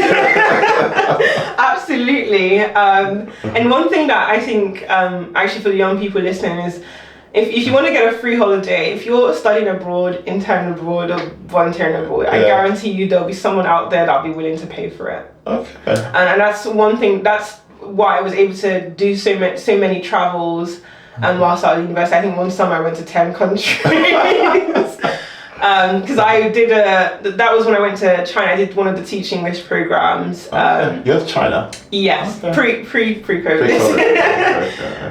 B: Absolutely. And one thing that I think, actually for the young people listening, is if you want to get a free holiday, if you're studying abroad, intern abroad, or volunteering abroad, I guarantee you there'll be someone out there that'll be willing to pay for it. And that's one thing, that's why I was able to do so many travels whilst I was at university. I think one summer I went to 10 countries. Because I did that was when I went to China. I did one of the Teach English programs.
A: You went to China?
B: Yes,
A: Okay.
B: pre-COVID.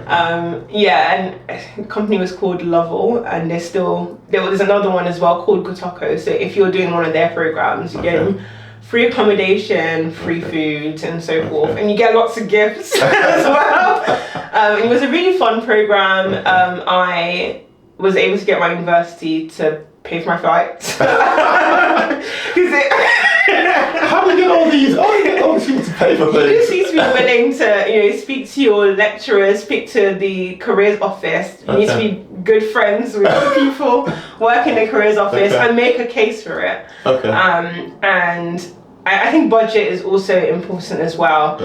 B: And the company was called Lovell, and there was another one as well called Kotoko. So if you're doing one of their programs, you're getting free accommodation, free food, and so forth, and you get lots of gifts as well. It was a really fun program. I was able to get my university to pay for my flights. How
A: do you get all these? You get all these people to pay for things.
B: You just need to be willing to, speak to your lecturers, speak to the careers office. You need to be good friends with the people working in the careers office and make a case for it. And I think budget is also important as well.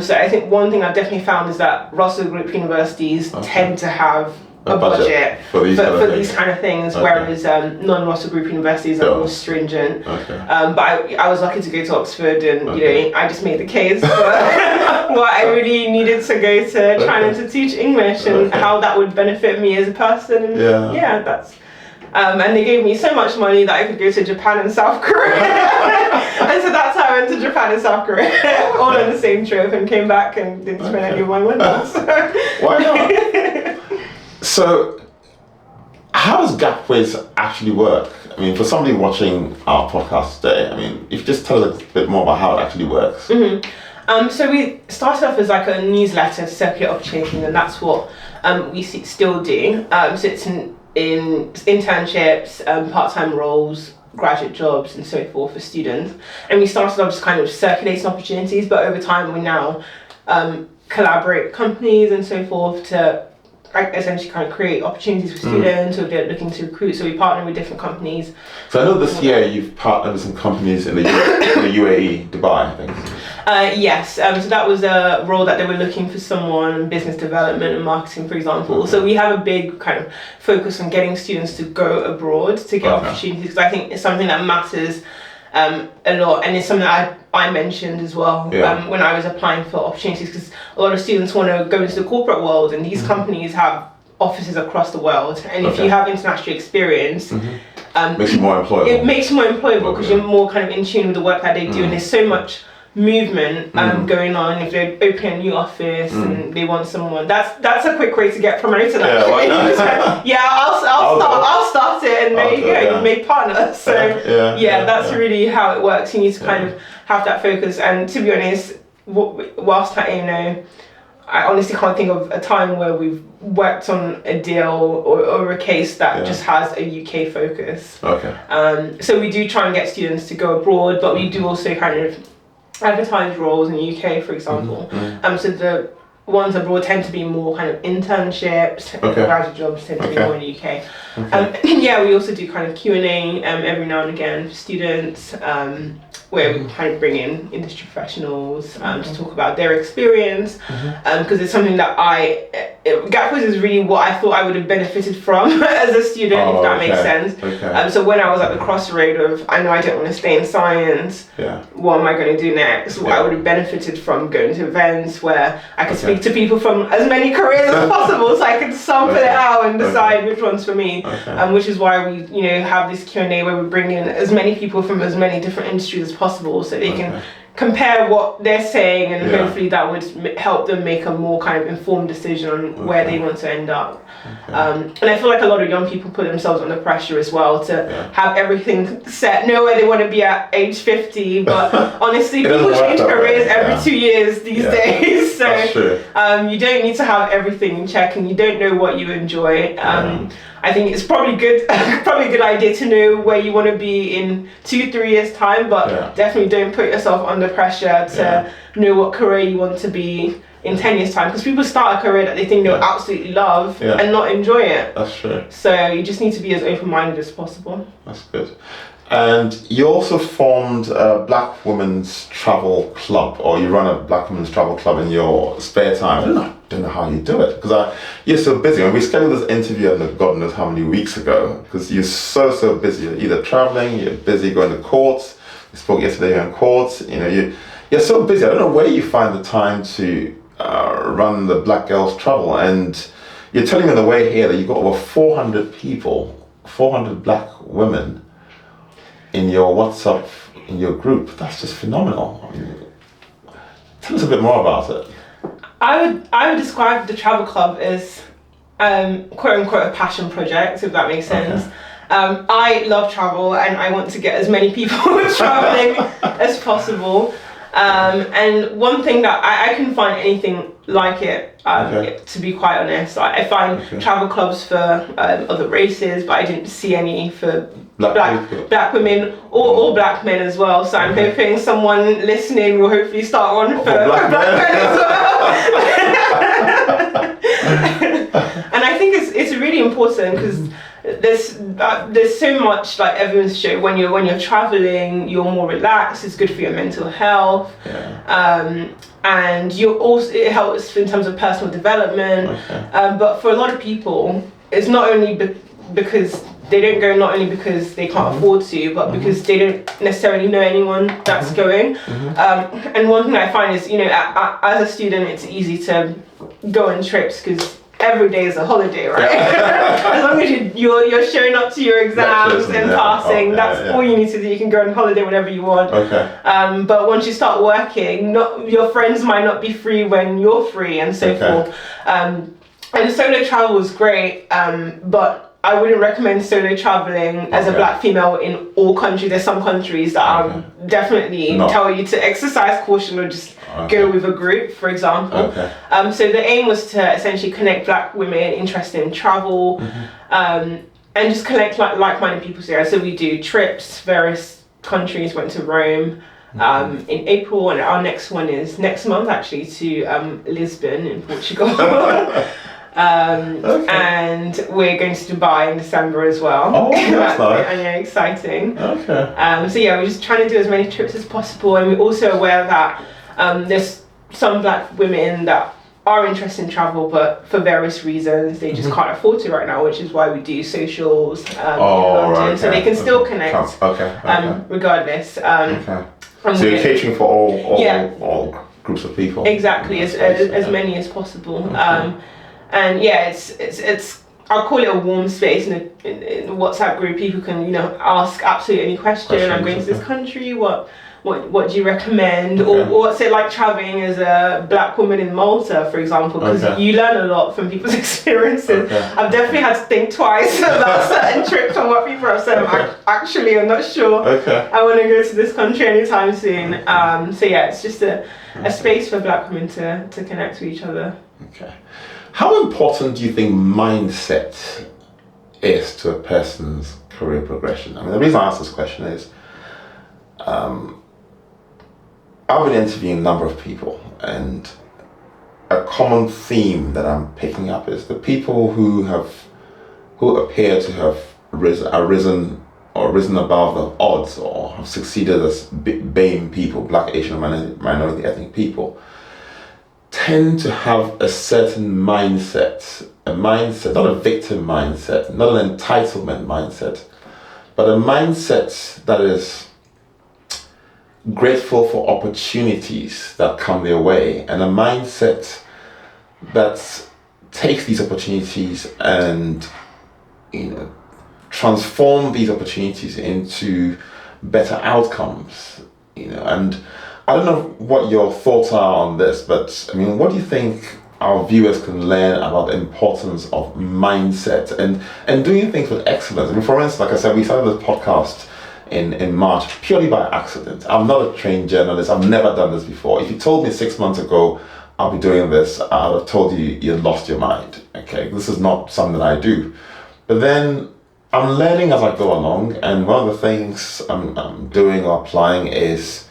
B: So I think one thing I've definitely found is that Russell Group universities tend to have a budget for these kind of things, whereas non-Russell Group universities are more stringent. But I was lucky to go to Oxford, and I just made the case for what I really needed to go to China to teach English and how that would benefit me as a person. And that's. And they gave me so much money that I could go to Japan and South Korea. And so that's how I went to Japan and South Korea, all on the same trip, and came back and didn't spend any of my money.
A: Why not? So, how does GapWhiz actually work? I mean, for somebody watching our podcast today, if you just tell us a bit more about how it actually works.
B: So we started off as like a newsletter to circulate opportunities, and that's what we still do. So it's in internships, part-time roles, graduate jobs, and so forth for students. And we started off just kind of circulating opportunities, but over time we now collaborate with companies and so forth to essentially kind of create opportunities for students who are looking to recruit. So we partner with different companies.
A: So I know this year you've partnered with some companies in the UAE, Dubai, I think.
B: Yes, so that was a role that they were looking for someone in business development and marketing, for example. So we have a big kind of focus on getting students to go abroad to get opportunities, because I think it's something that matters a lot, and it's something that I mentioned as well when I was applying for opportunities, because a lot of students want to go into the corporate world, and these companies have offices across the world, and if you have international experience,
A: makes you more employable.
B: It makes you more employable because you're more kind of in tune with the work that they do, and there's so much movement going on. If they're opening a new office and they want someone, that's a quick way to get promoted. Actually, I'll start it, and there you go. You made partners. So that's really how it works. You need to kind of have that focus. And to be honest, whilst I honestly can't think of a time where we've worked on a deal or a case that just has a UK focus. So we do try and get students to go abroad, but we do also kind of advertise roles in the UK, for example. So the ones abroad tend to be more kind of internships, graduate jobs tend to be more in the UK. We also do kind of Q&A every now and again for students, where we kind of bring in industry professionals to talk about their experience, because it's something that GapWhiz is really what I thought I would have benefited from as a student, if that makes sense. So when I was at the crossroad of, I know I don't want to stay in science, what am I going to do next? I would have benefited from going to events where I could speak to people from as many careers as possible, so I could sample it out and decide which one's for me. Which is why we have this Q&A where we bring in as many people from as many different industries as possible, so they can compare what they're saying, and hopefully that would help them make a more kind of informed decision on where they want to end up. And I feel like a lot of young people put themselves under pressure as well to have everything set, know where they want to be at age 50, but honestly people change careers every 2 years these days, so you don't need to have everything in check, and you don't know what you enjoy. I think it's probably a good idea to know where you want to be in 2-3 years time, but definitely don't put yourself under pressure to know what career you want to be in 10 years time, because people start a career that they think they'll absolutely love and not enjoy it.
A: That's true.
B: So you just need to be as open-minded as possible.
A: That's good. And you also formed a Black Women's Travel Club, or you run a Black Women's Travel Club in your spare time. I don't know how you do it, because you're so busy. And we scheduled this interview, God knows how many weeks ago, because you're so busy. You're either traveling, you're busy going to courts. We spoke yesterday, you're in courts. You're so busy. I don't know where you find the time to run the Black Girls Travel. And you're telling me on the way here that you've got over 400 people 400 black women in your WhatsApp, in your group. That's just phenomenal. I mean, tell us a bit more about it.
B: I would describe the travel club as quote unquote a passion project, if that makes sense.
A: Okay.
B: I love travel and I want to get as many people traveling as possible. And one thing that I couldn't find anything like it, to be quite honest. I find travel clubs for other races, but I didn't see any for black women or black men as well. So I'm hoping someone listening will hopefully start one for black men as well. And I think it's really important because there's so much like evidence show when you're traveling, you're more relaxed. It's good for your mental health, and it helps in terms of personal development. But for a lot of people, it's not only because they don't go, not only because they can't afford to, but because they don't necessarily know anyone that's going. And one thing I find is, as a student, it's easy to go on trips because every day is a holiday, right? As long as you're showing up to your exams and passing, that's all you need to do. You can go on holiday whenever you want. But once you start working, your friends might not be free when you're free, and so forth. And solo travel was great, but I wouldn't recommend solo traveling as a black female in all countries. There's some countries that definitely tell you to exercise caution or just go with a group, for example. So the aim was to essentially connect black women interested in travel, and just connect like-minded people together. So we do trips, various countries. Went to Rome in April, and our next one is next month actually to Lisbon in Portugal. And we're going to Dubai in December as well.
A: Oh, that's nice.
B: And exciting. So yeah, we're just trying to do as many trips as possible, and we're also aware that there's some black women that are interested in travel, but for various reasons they just can't afford to right now, which is why we do socials in London, so they can still connect regardless.
A: So you're catering for all groups of people.
B: Exactly, as many as possible. And yeah, it's I'll call it a warm space in a WhatsApp group. People can ask absolutely any question. I'm going to this country. What do you recommend? Or what's it like traveling as a black woman in Malta, for example? Because you learn a lot from people's experiences. I've definitely had to think twice about certain trips and what people have said. I'm not sure. I want to go to this country anytime soon. So yeah, it's just a space for black women to connect with each other.
A: How important do you think mindset is to a person's career progression? I mean, the reason I ask this question is I've been interviewing a number of people, and a common theme that I'm picking up is the people who appear to have risen above the odds or have succeeded as BAME people, Black, Asian, minority ethnic people, tend to have a certain mindset, not a victim mindset, not an entitlement mindset, but a mindset that is grateful for opportunities that come their way, and a mindset that takes these opportunities and transform these opportunities into better outcomes. And I don't know what your thoughts are on this, but I mean, what do you think our viewers can learn about the importance of mindset and doing things with excellence? I mean, for instance, like I said, we started this podcast in March purely by accident. I'm not a trained journalist. I've never done this before. If you told me 6 months ago I'll be doing this, I'd have told you you'd lost your mind. This is not something that I do. But then I'm learning as I go along, and one of the things I'm doing or applying is,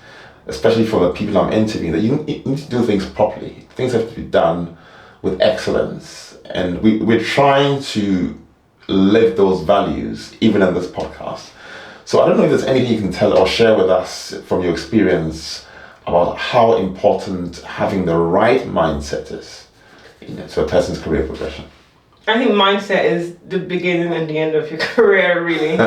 A: especially for the people I'm interviewing, that you need to do things properly. Things have to be done with excellence, and we're trying to live those values even in this podcast. So I don't know if there's anything you can tell or share with us from your experience about how important having the right mindset is, to a person's career progression.
B: I think mindset is the beginning and the end of your career, really.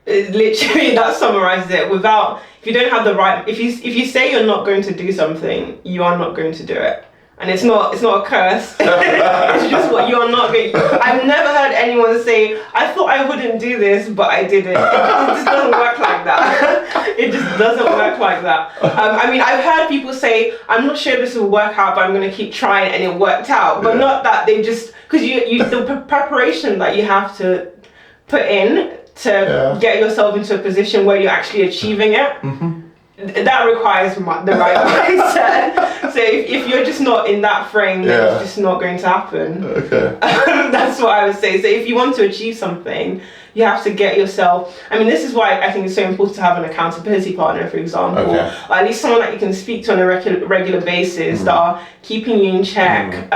B: Literally that summarizes it. If you don't have the right, if you say you're not going to do something, you are not going to do it. And it's not a curse. It's just what you're not going. I've never heard anyone say, I thought I wouldn't do this, but I did it. It just doesn't work like that. It just doesn't work like that. I mean, I've heard people say, I'm not sure this will work out, but I'm going to keep trying, and it worked out. But not that they just, because the preparation that you have to put in to get yourself into a position where you're actually achieving it. Mm-hmm. That requires the right mindset. So if you're just not in that frame, then it's just not going to happen. Okay. That's what I would say. So if you want to achieve something, you have to get yourself. I mean, this is why I think it's so important to have an accountability partner, for example, or at least someone that you can speak to on a regular basis that are keeping you in check.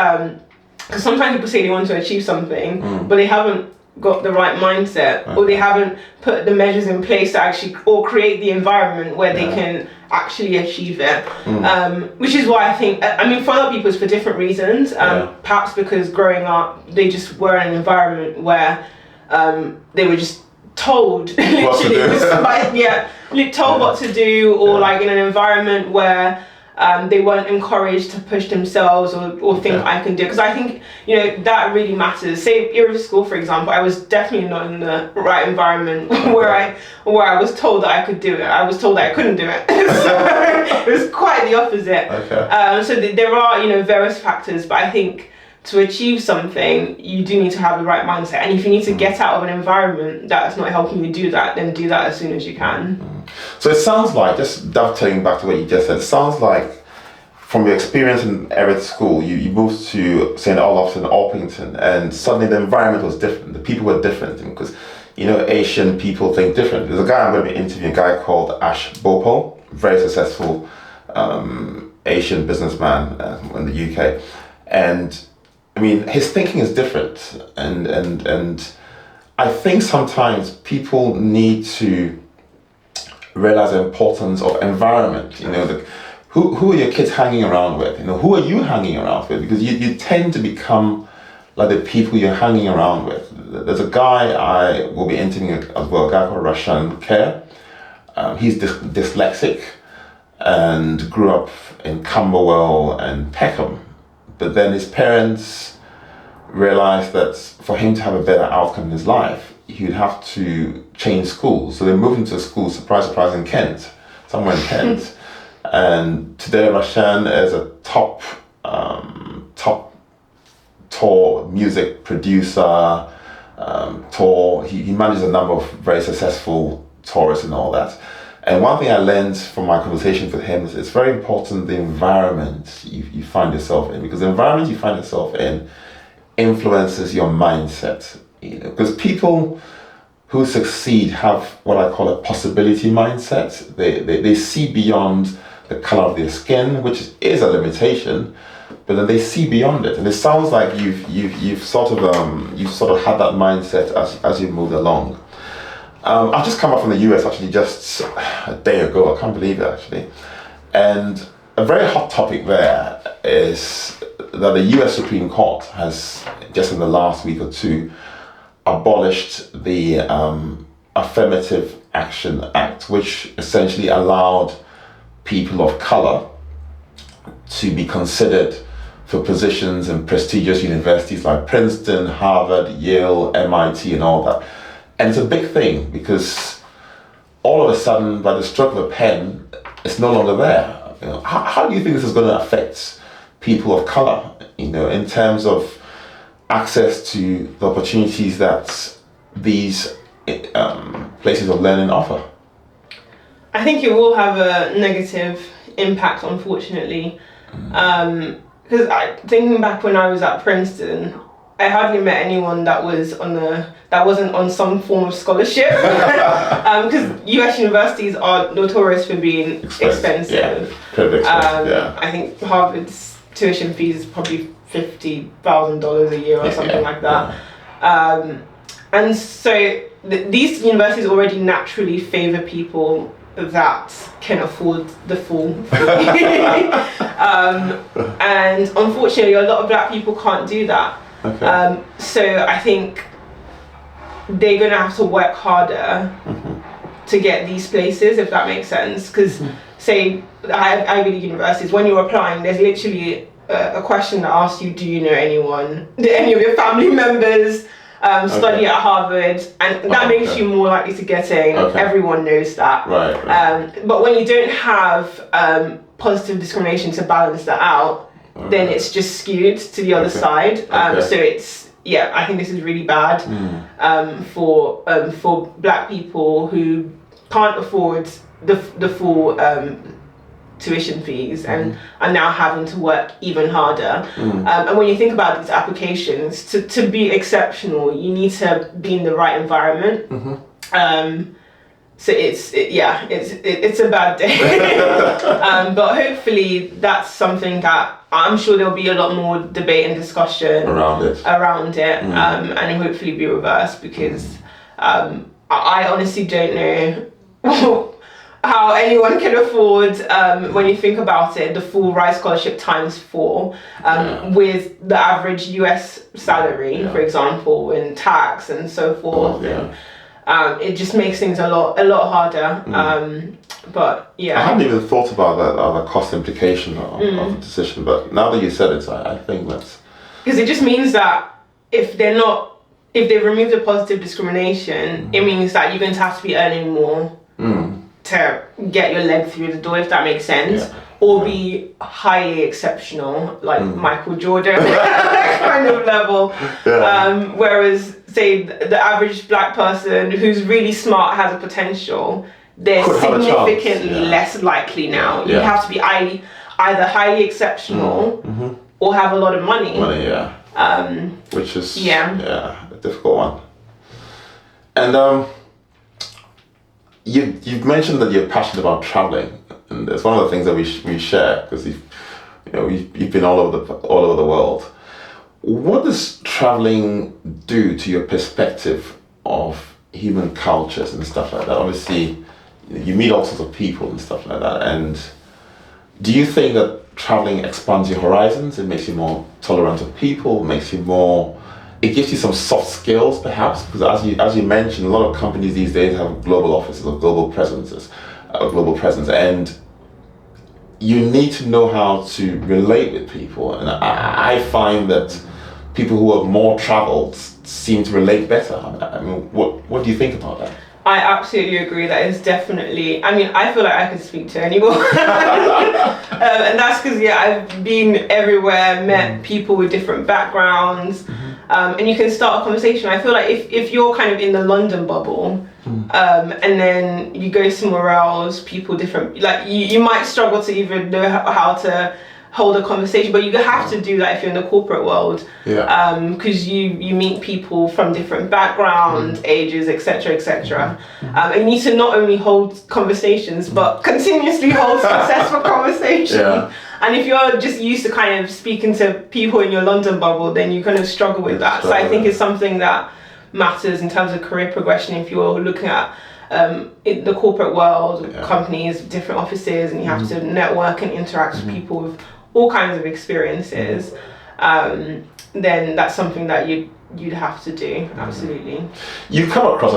B: Because sometimes people say they want to achieve something, but they haven't got the right mindset, or they haven't put the measures in place to actually, or create the environment where they can actually achieve it. Which is why I think, I mean, for other people it's for different reasons. Perhaps because growing up they just were in an environment where they were just told literally told what to do, or like in an environment where they weren't encouraged to push themselves or think I can do it. Because I think, you know, that really matters. Say, in school, for example, I was definitely not in the right environment where I was told that I could do it. I was told that I couldn't do it. So it was quite the opposite. So there are, you know, various factors, but I think to achieve something, you do need to have the right mindset. And if you need to get out of an environment that's not helping you do that, then do that as soon as you can.
A: So it sounds like, just dovetailing back to what you just said, it sounds like from your experience in Everett School, you moved to St. Olaf's in Orpington, and suddenly the environment was different. The people were different, because, you know, Asian people think different. There's a guy I'm going to be interviewing, a guy called Ash Bhopal, very successful Asian businessman in the UK. And I mean, his thinking is different, and I think sometimes people need to realize the importance of environment. You know, who are your kids hanging around with? You know, who are you hanging around with? Because you tend to become like the people you're hanging around with. There's a guy I will be interviewing as well, a guy called Rashan Kher. He's dyslexic and grew up in Camberwell and Peckham. But then his parents realized that for him to have a better outcome in his life, he would have to change schools. So they moved him to a school, surprise, in Kent, somewhere in Kent. And today Rashan is a top tour music producer, he manages a number of very successful tourists and all that. And one thing I learned from my conversations with him is it's very important the environment you find yourself in, because the environment you find yourself in influences your mindset. You know, because people who succeed have what I call a possibility mindset. They see beyond the color of their skin, which is a limitation, but then they see beyond it. And it sounds like you've sort of had that mindset as you moved along. I've just come back from the US actually just a day ago. I can't believe it actually. And a very hot topic there is that the US Supreme Court has, just in the last week or two, abolished the Affirmative Action Act, which essentially allowed people of color to be considered for positions in prestigious universities like Princeton, Harvard, Yale, MIT, and all that. And it's a big thing because all of a sudden, by the stroke of a pen, it's no longer there. You know, how do you think this is going to affect people of color, you know, in terms of access to the opportunities that these places of learning offer?
B: I think it will have a negative impact, unfortunately. Because thinking back when I was at Princeton, I hardly met anyone that wasn't on some form of scholarship. Because US universities are notorious for being expensive.
A: Yeah, pretty expensive.
B: I think Harvard's tuition fees is probably $50,000 a year or something like that. And so these universities already naturally favor people that can afford the full fee. And unfortunately, a lot of black people can't do that. Okay. So I think they're going to have to work harder to get these places, if that makes sense. Because say Ivy League universities, when you're applying, there's literally a question that asks you, do you know anyone? Did any of your family members study at Harvard? And that makes you more likely to get in. Everyone knows that.
A: Right.
B: But when you don't have positive discrimination to balance that out, then it's just skewed to the other side. So it's, I think this is really bad for Black people who can't afford the full tuition fees and are now having to work even harder. And when you think about these applications, to be exceptional, you need to be in the right environment. So it's a bad day. But hopefully that's something that I'm sure there'll be a lot more debate and discussion around it, and hopefully be reversed, because I honestly don't know how anyone can afford, when you think about it, the full Rice Scholarship times 4 with the average US salary, for example, and tax and so forth. It just makes things a lot harder. But I
A: hadn't even thought about that cost implication of the decision, but now that you said it, I think that's...
B: Because it just means that if they remove the positive discrimination, it means that you're going to have to be earning more to get your leg through the door, if that makes sense, or be highly exceptional, like Michael Jordan kind of level. Whereas, say, the average Black person who's really smart, has a potential, they're significantly less likely now. You have to be either highly exceptional or have a lot of money.
A: Which is a difficult one. And you've mentioned that you're passionate about traveling, and it's one of the things that we share, because you've been all over the world. What does traveling do to your perspective of human cultures and stuff like that? Obviously, you meet all sorts of people and stuff like that. And do you think that traveling expands your horizons? It makes you more tolerant of people, it gives you some soft skills, perhaps, because as you mentioned, a lot of companies these days have global offices or global presence, and you need to know how to relate with people. And I find that people who are more traveled seem to relate better. I mean, what do you think about that?
B: I absolutely agree. That is definitely, I feel like I could speak to anyone. And that's because, I've been everywhere, met people with different backgrounds, and you can start a conversation. I feel like if you're kind of in the London bubble, and then you go somewhere else, people different, like you might struggle to even know how to hold a conversation, but you have to do that if you're in the corporate world, because you meet people from different backgrounds, ages, etc. And you need to not only hold conversations, but continuously hold successful conversations. And if you're just used to kind of speaking to people in your London bubble, then you kind of struggle with that. So I think it's something that matters in terms of career progression. If you're looking at in the corporate world, companies, different offices, and you have to network and interact with people with all kinds of experiences, then that's something that you'd have to do. Absolutely.
A: You've come across,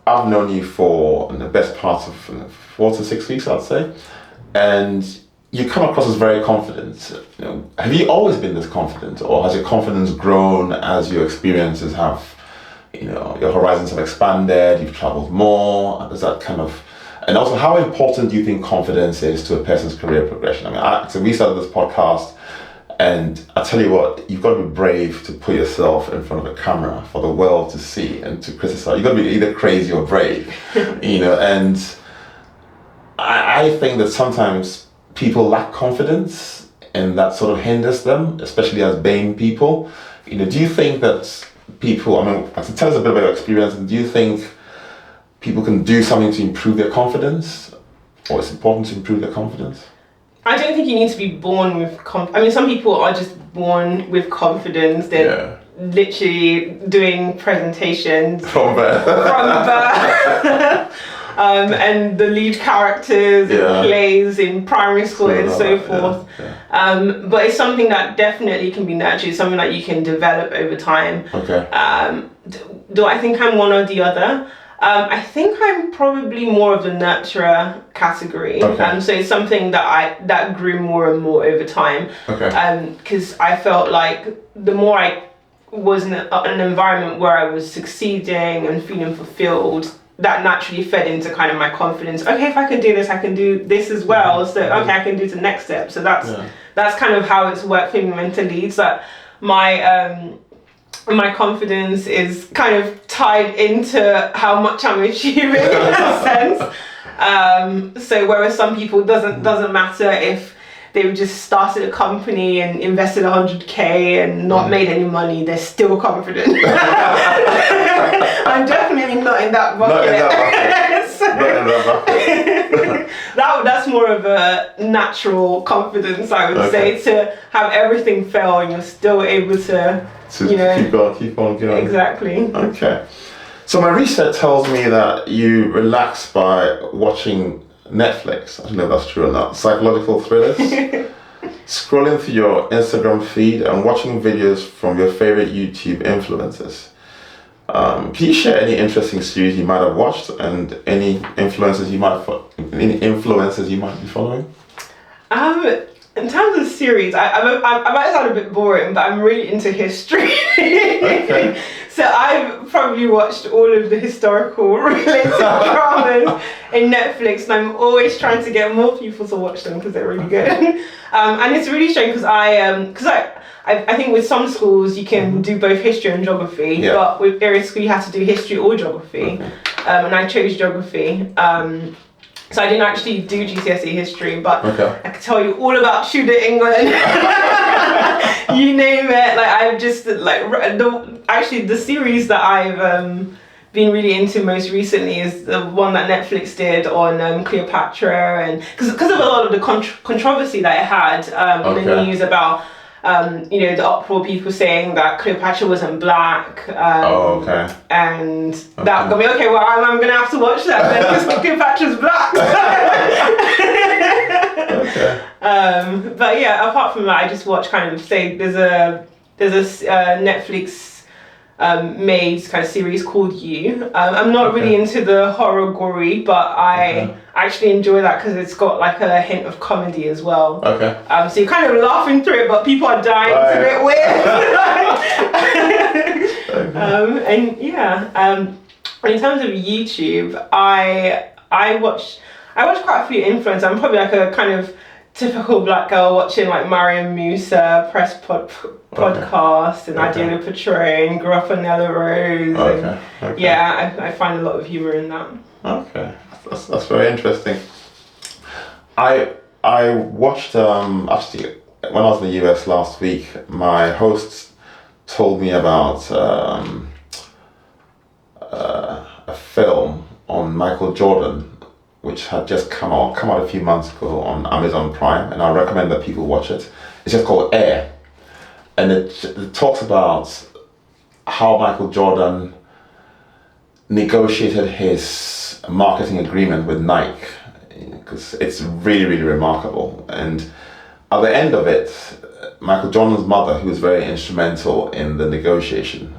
A: I've known you for the best part of 4 to 6 weeks, I'd say, and you come across as very confident. Have you always been this confident, or has your confidence grown as your experiences have, your horizons have expanded, you've traveled more? Does that kind of... And also, how important do you think confidence is to a person's career progression? So we started this podcast, and I tell you what, you've got to be brave to put yourself in front of a camera for the world to see and to criticize. You've got to be either crazy or brave, and I think that sometimes people lack confidence, and that sort of hinders them, especially as BAME people. Do you think that people, tell us a bit about your experience, and do you think people can do something to improve their confidence, or it's important to improve their confidence?
B: I don't think you need to be born with some people are just born with confidence. They're literally doing presentations from birth. And the lead characters in plays in primary school and so forth. But it's something that definitely can be nurtured, something that you can develop over time. Do I think I'm one or the other? I think I'm probably more of the nurturer category.
A: Okay.
B: So it's something that grew more and more over time.
A: Okay.
B: Because I felt like the more I was in an environment where I was succeeding and feeling fulfilled, that naturally fed into kind of my confidence. Okay, if I can do this, I can do this as well. So okay, I can do the next step. So that's kind of how it's worked for me mentally. It's like my confidence is kind of tied into how much I'm achieving in a sense. So whereas some people doesn't matter if they've just started a company and invested 100k and not made any money, they're still confident. I'm definitely not in that bucket. That's more of a natural confidence, I would say, to have everything fail and you're still able to
A: keep on going.
B: Exactly.
A: Okay. So my research tells me that you relax by watching Netflix. I don't know if that's true or not. Psychological thrillers. Scrolling through your Instagram feed and watching videos from your favorite YouTube influencers. Can you share any interesting series you might have watched and any influencers you might be following?
B: In terms of series, I might sound a bit boring, but I'm really into history.
A: Okay.
B: So I've probably watched all of the historical related dramas in Netflix, and I'm always trying to get more people to watch them because they're really good. And it's really strange because I think with some schools you can do both history and geography, but with various schools you have to do history or geography. And I chose geography. So I didn't actually do GCSE history, but I could tell you all about Tudor England. You name it. Like I've just the series that I've been really into most recently is the one that Netflix did on Cleopatra, and because of a lot of the controversy that it had in the news about the uproar, people saying that Cleopatra wasn't black. And that got me, well, I'm going to have to watch that then because Cleopatra's black. But yeah, apart from that, I just watch kind of, say, there's a Netflix made kind of series called You. I'm not really into the horror gory, but I actually enjoy that because it's got like a hint of comedy as well. So you're kind of laughing through it, but people are dying. It's a bit weird. In terms of YouTube, I watch quite a few influencers. I'm probably like a kind of typical black girl watching like Mariam Musa press podcast and Adela Petre and Grew Up on Nella Rose. I find a lot of humor in that.
A: That's very interesting. I watched actually when I was in the US last week, my hosts told me about a film on Michael Jordan which had just come out a few months ago on Amazon Prime, and I recommend that people watch it. It's just called Air, and it talks about how Michael Jordan negotiated his marketing agreement with Nike, because it's really, really remarkable. And at the end of it, Michael Jordan's mother, who was very instrumental in the negotiation,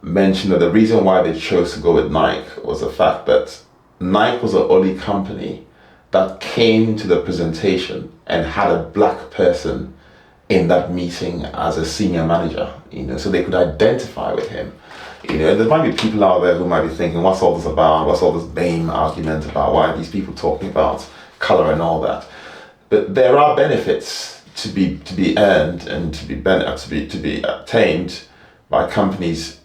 A: mentioned that the reason why they chose to go with Nike was the fact that Nike was the only company that came to the presentation and had a black person in that meeting as a senior manager, so they could identify with him. There might be people out there who might be thinking, what's all this about? What's all this BAME argument about? Why are these people talking about color and all that? But there are benefits to be earned and to be attained by companies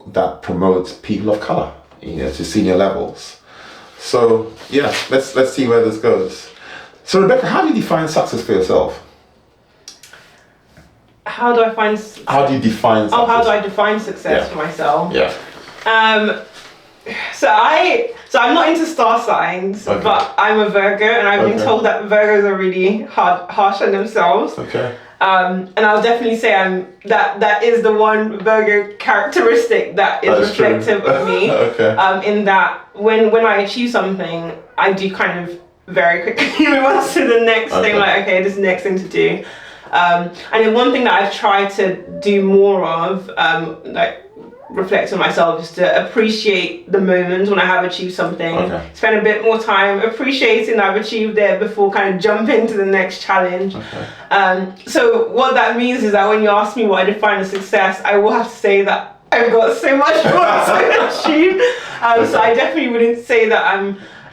A: that promote people of color, to senior levels. So yeah, let's see where this goes. So Rebecca, how do you define success for yourself?
B: How do you define success?
A: How do I
B: define success for myself?
A: Yeah.
B: So I'm not into star signs, but I'm a Virgo, and I've been told that Virgos are really harsh on themselves. And I'll definitely say that is the one Virgo characteristic that is reflective of me. In that when I achieve something, I do kind of very quickly move on to the next thing, like, okay, this is the next thing to do. And then one thing that I've tried to do more of, like reflect on myself is to appreciate the moment when I have achieved something.
A: Okay.
B: Spend a bit more time appreciating I've achieved it before kind of jump into the next challenge.
A: Okay.
B: So what that means is that when you ask me what I define as success, I will have to say that I've got so much more to achieve. So I definitely wouldn't say that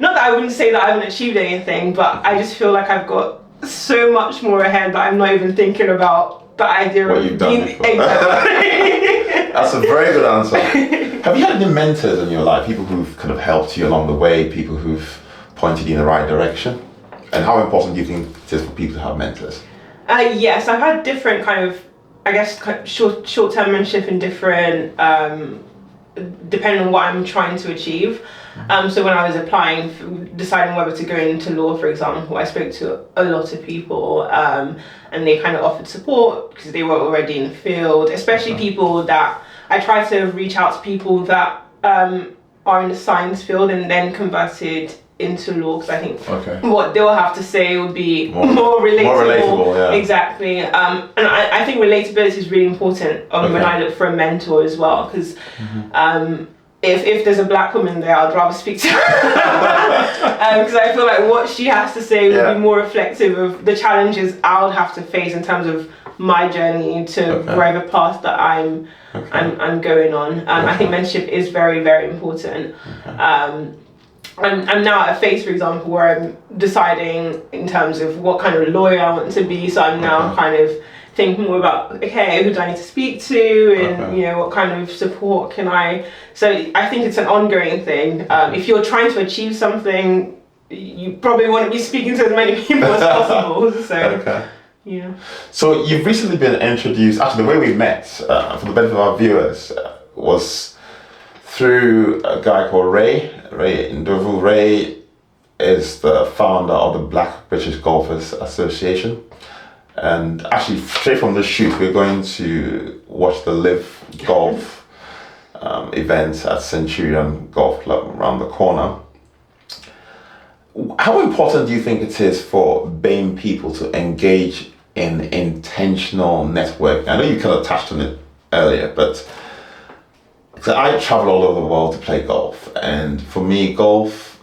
B: not that I wouldn't say that I haven't achieved anything, but I just feel like I've got so much more ahead that I'm not even thinking about the idea
A: what
B: of
A: you've done before.
B: Exactly.
A: That's a very good answer. Have you had any mentors in your life, people who've kind of helped you along the way, people who've pointed you in the right direction? And how important do you think it is for people to have mentors?
B: Yes, I've had different kind of, I guess, short-term mentorship in different, depending on what I'm trying to achieve. So when I was applying, deciding whether to go into law, for example, I spoke to a lot of people, and they kind of offered support because they were already in the field, especially people that, I try to reach out to people that are in the science field and then converted into law, because I think what they'll have to say would be more relatable.
A: More relatable, yeah.
B: Exactly. And I think relatability is really important when I look for a mentor as well, because if there's a black woman there, I'd rather speak to her, because I feel like what she has to say would be more reflective of the challenges I would have to face in terms of my journey to wherever path that I'm going on. I think mentorship is very, very important. I'm now at a phase, for example, where I'm deciding in terms of what kind of lawyer I want to be. So I'm now kind of thinking more about, okay, who do I need to speak to, and you know, what kind of support can I. So I think it's an ongoing thing. If you're trying to achieve something, you probably want to be speaking to as many people as possible. So yeah. So
A: you've recently been introduced. Actually, the way we met, for the benefit of our viewers, was through a guy called Ray Ndovu. Ray is the founder of the Black British Golfers Association. And actually, straight from the shoot, we're going to watch the Live Golf event at Centurion Golf Club around the corner. How important do you think it is for BAME people to engage in intentional networking? I know you kind of touched on it earlier, but so I travel all over the world to play golf, and for me, golf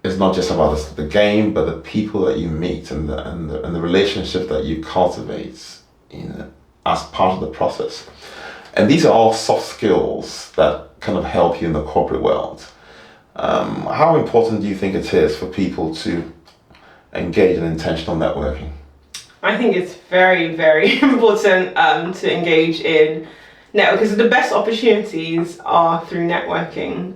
A: is not just about the game, but the people that you meet and the relationship that you cultivate, you know, as part of the process. And these are all soft skills that kind of help you in the corporate world. How important do you think it is for people to engage in intentional networking? I think it's very, very important to engage in network, because the best opportunities are through networking.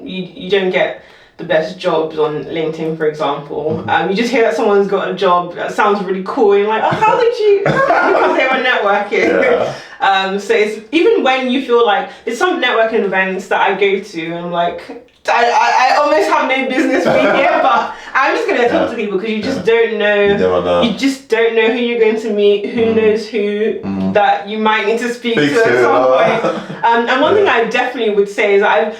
A: You don't get the best jobs on LinkedIn, for example. You just hear that someone's got a job that sounds really cool, and you're like, oh, how did you? Because they were networking. So it's even when you feel like there's some networking events that I go to, and I'm like, I almost have no business being here, but I'm just going to talk to people, because you just don't know. You just don't know who you're going to meet, who knows who that you might need to speak to at some point. And one thing I definitely would say is I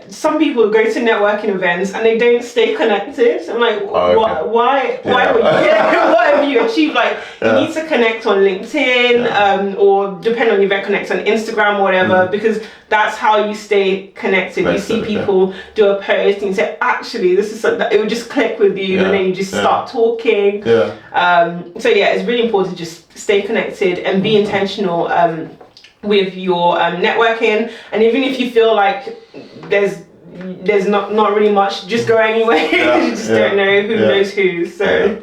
A: some people go to networking events and they don't stay connected. I'm like, why were you here? What have you achieved? Like, you need to connect on LinkedIn, or depending on your event, connect on Instagram or whatever, because that's how you stay connected. You see people do a post and you say, actually, this is something that it would just click with you, and then you just start talking. So it's really important to just stay connected and be intentional with your networking. And even if you feel like there's not really much, just go anyway, because you just don't know who knows who. So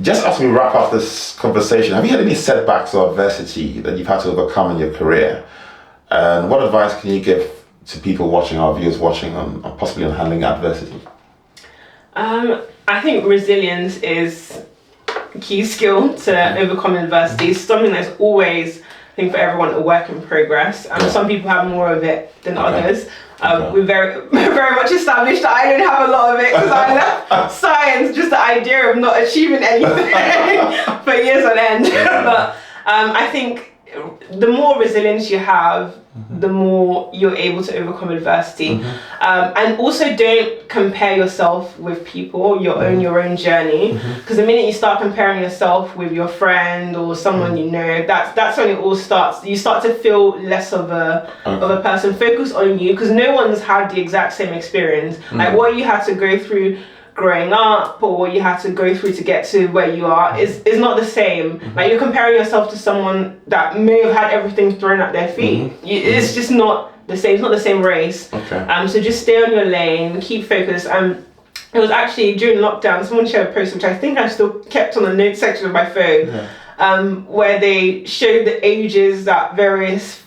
A: just as we wrap up this conversation, have you had any setbacks or adversity that you've had to overcome in your career? And what advice can you give to people watching, our viewers watching, on possibly on handling adversity? I think resilience is a key skill to overcome adversity. It's something that's always, I think, for everyone, a work in progress. Some people have more of it than others. We're very much established that I don't have a lot of it, because I left science, just the idea of not achieving anything for years on end. But I think
B: the more resilience you have, the more you're able to overcome adversity. And also don't compare yourself with people, your own journey. Because the minute you start comparing yourself with your friend or someone you know, that's when it all starts. You start to feel less of a person. Focus on you, because no one's had the exact same experience. Like what you had to go through growing up, or what you had to go through to get to where you are is not the same. Like you're comparing yourself to someone that may have had everything thrown at their feet. It's just not the same. It's not the same race. So just stay on your lane, keep focused. It was actually during lockdown, someone shared a post which I think I still kept on the notes section of my phone, where they showed the ages that various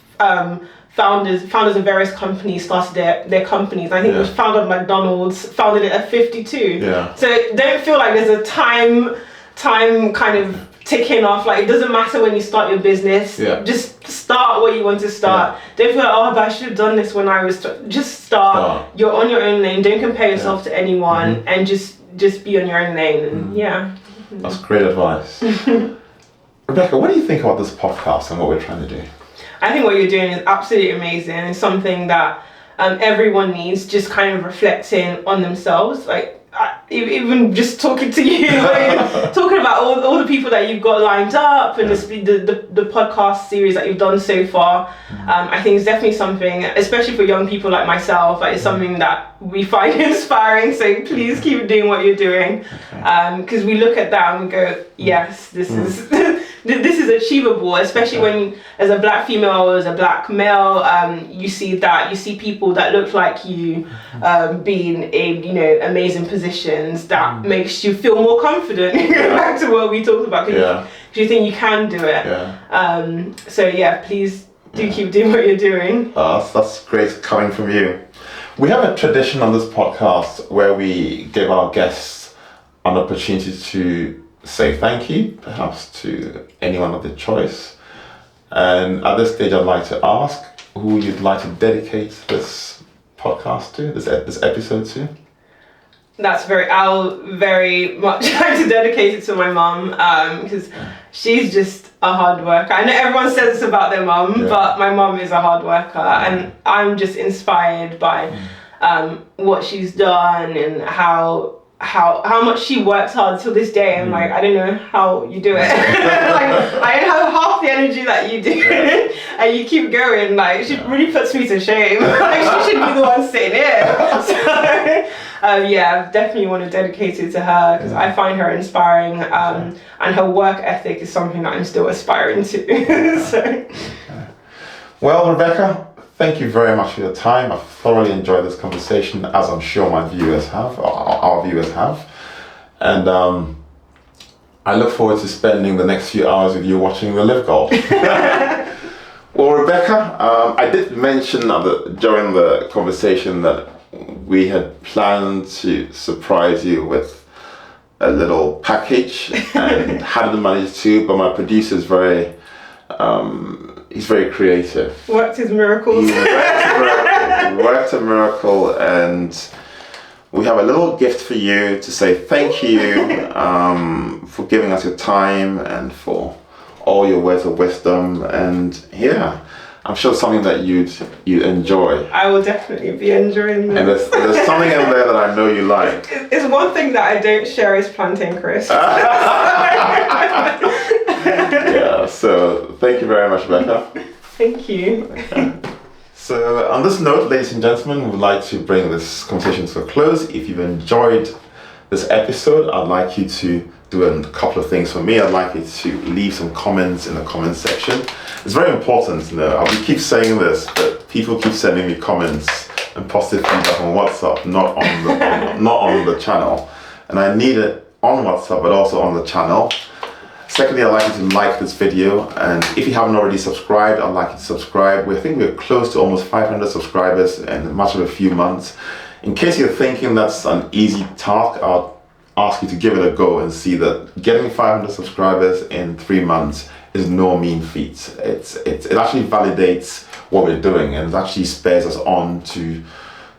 B: founders of various companies started their companies. I think it was founder of McDonald's founded it at 52. So don't feel like there's a time kind of ticking off. Like it doesn't matter when you start your business. Just start what you want to start. Don't feel like, oh, but I should have done this when I was. Just start. You're on your own lane. Don't compare yourself to anyone, and just be on your own lane. And
A: that's great advice. Rebecca, what do you think about this podcast and what we're trying to do?
B: I think what you're doing is absolutely amazing. It's something that everyone needs, just kind of reflecting on themselves. Like even just talking to you, like, talking about all the people that you've got lined up and the podcast series that you've done so far. I think it's definitely something, especially for young people like myself, like it's something that we find inspiring. So please keep doing what you're doing, because we look at that and we go, yes, this is this is achievable, especially when as a black female or as a black male, you see people that look like you being in amazing positions that makes you feel more confident. Back to what we talked about, because you think you can do it. So please do keep doing what you're doing.
A: That's great coming from you. We have a tradition on this podcast where we give our guests an opportunity to say thank you, perhaps to anyone of their choice. And at this stage, I'd like to ask who you'd like to dedicate this podcast to, this episode to.
B: I'll very much like to dedicate it to my mum, because she's just a hard worker. I know everyone says this about their mum, but my mum is a hard worker, and I'm just inspired by what she's done and how much she works hard till this day. I'm like, I don't know how you do it. Like, I don't have half the energy that you do, and you keep going. Like, she really puts me to shame. Like, she should be the one sitting here. So, definitely want to dedicate it to her, because I find her inspiring, and her work ethic is something that I'm still aspiring to. So.
A: Well, Rebecca, thank you very much for your time. I've thoroughly enjoyed this conversation, as I'm sure my viewers have, or our viewers have. And I look forward to spending the next few hours with you watching the Live Golf. Well, Rebecca, I did mention during the conversation that we had planned to surprise you with a little package, and hadn't managed to, but my producer is he's very creative.
B: Worked his miracles.
A: He worked a miracle, and we have a little gift for you to say thank you for giving us your time and for all your words of wisdom. And I'm sure something that you'd enjoy.
B: I will definitely be enjoying this.
A: And there's something in there that I know you like.
B: It's one thing that I don't share is plantain crisps.
A: So thank you very much, Rebecca.
B: Thank you.
A: So on this note, ladies and gentlemen, we'd like to bring this conversation to a close. If you've enjoyed this episode, I'd like you to do a couple of things for me. I'd like you to leave some comments in the comment section. It's very important. We keep saying this, but people keep sending me comments and positive feedback on WhatsApp, not on the channel. And I need it on WhatsApp, but also on the channel. Secondly, I'd like you to like this video, and if you haven't already subscribed, I'd like you to subscribe. I think we're close to almost 500 subscribers in a matter of a few months. In case you're thinking that's an easy task, I'll ask you to give it a go and see that getting 500 subscribers in 3 months is no mean feat. It actually validates what we're doing, and it actually spurs us on to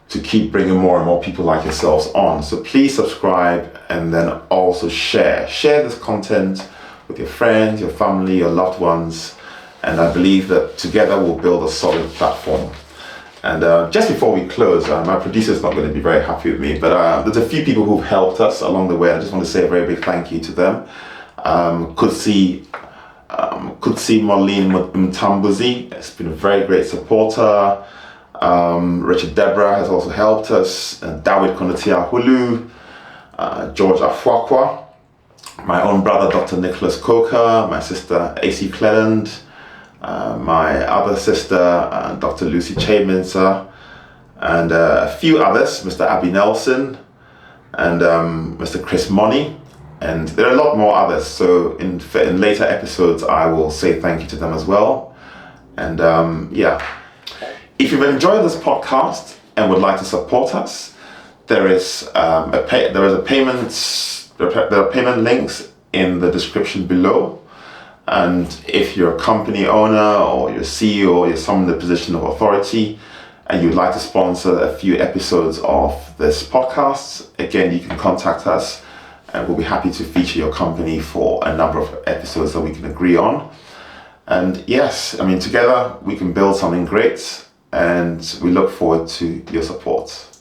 A: keep bringing more and more people like yourselves on. So please subscribe, and then also share this content with your friends, your family, your loved ones, And I believe that together we'll build a solid platform. And just before we close, my producer's not going to be very happy with me, but there's a few people who've helped us along the way. I just want to say a very big thank you to them. Could see Marlene Mtambuzi has been a very great supporter. Richard Deborah has also helped us. David Konatia Hulu, George Afwakwa, my own brother Dr. Nicholas Coker, my sister AC Cleland, my other sister Dr. Lucy Chaminsa, and a few others, Mr. Abby Nelson and Mr. Chris Money. And there are a lot more others, so in later episodes I will say thank you to them as well. And if you've enjoyed this podcast and would like to support us, there are payment links in the description below. And if you're a company owner or you're a CEO or you're someone in the position of authority and you'd like to sponsor a few episodes of this podcast, again, you can contact us. And we'll be happy to feature your company for a number of episodes that we can agree on. And yes, together we can build something great, and we look forward to your support.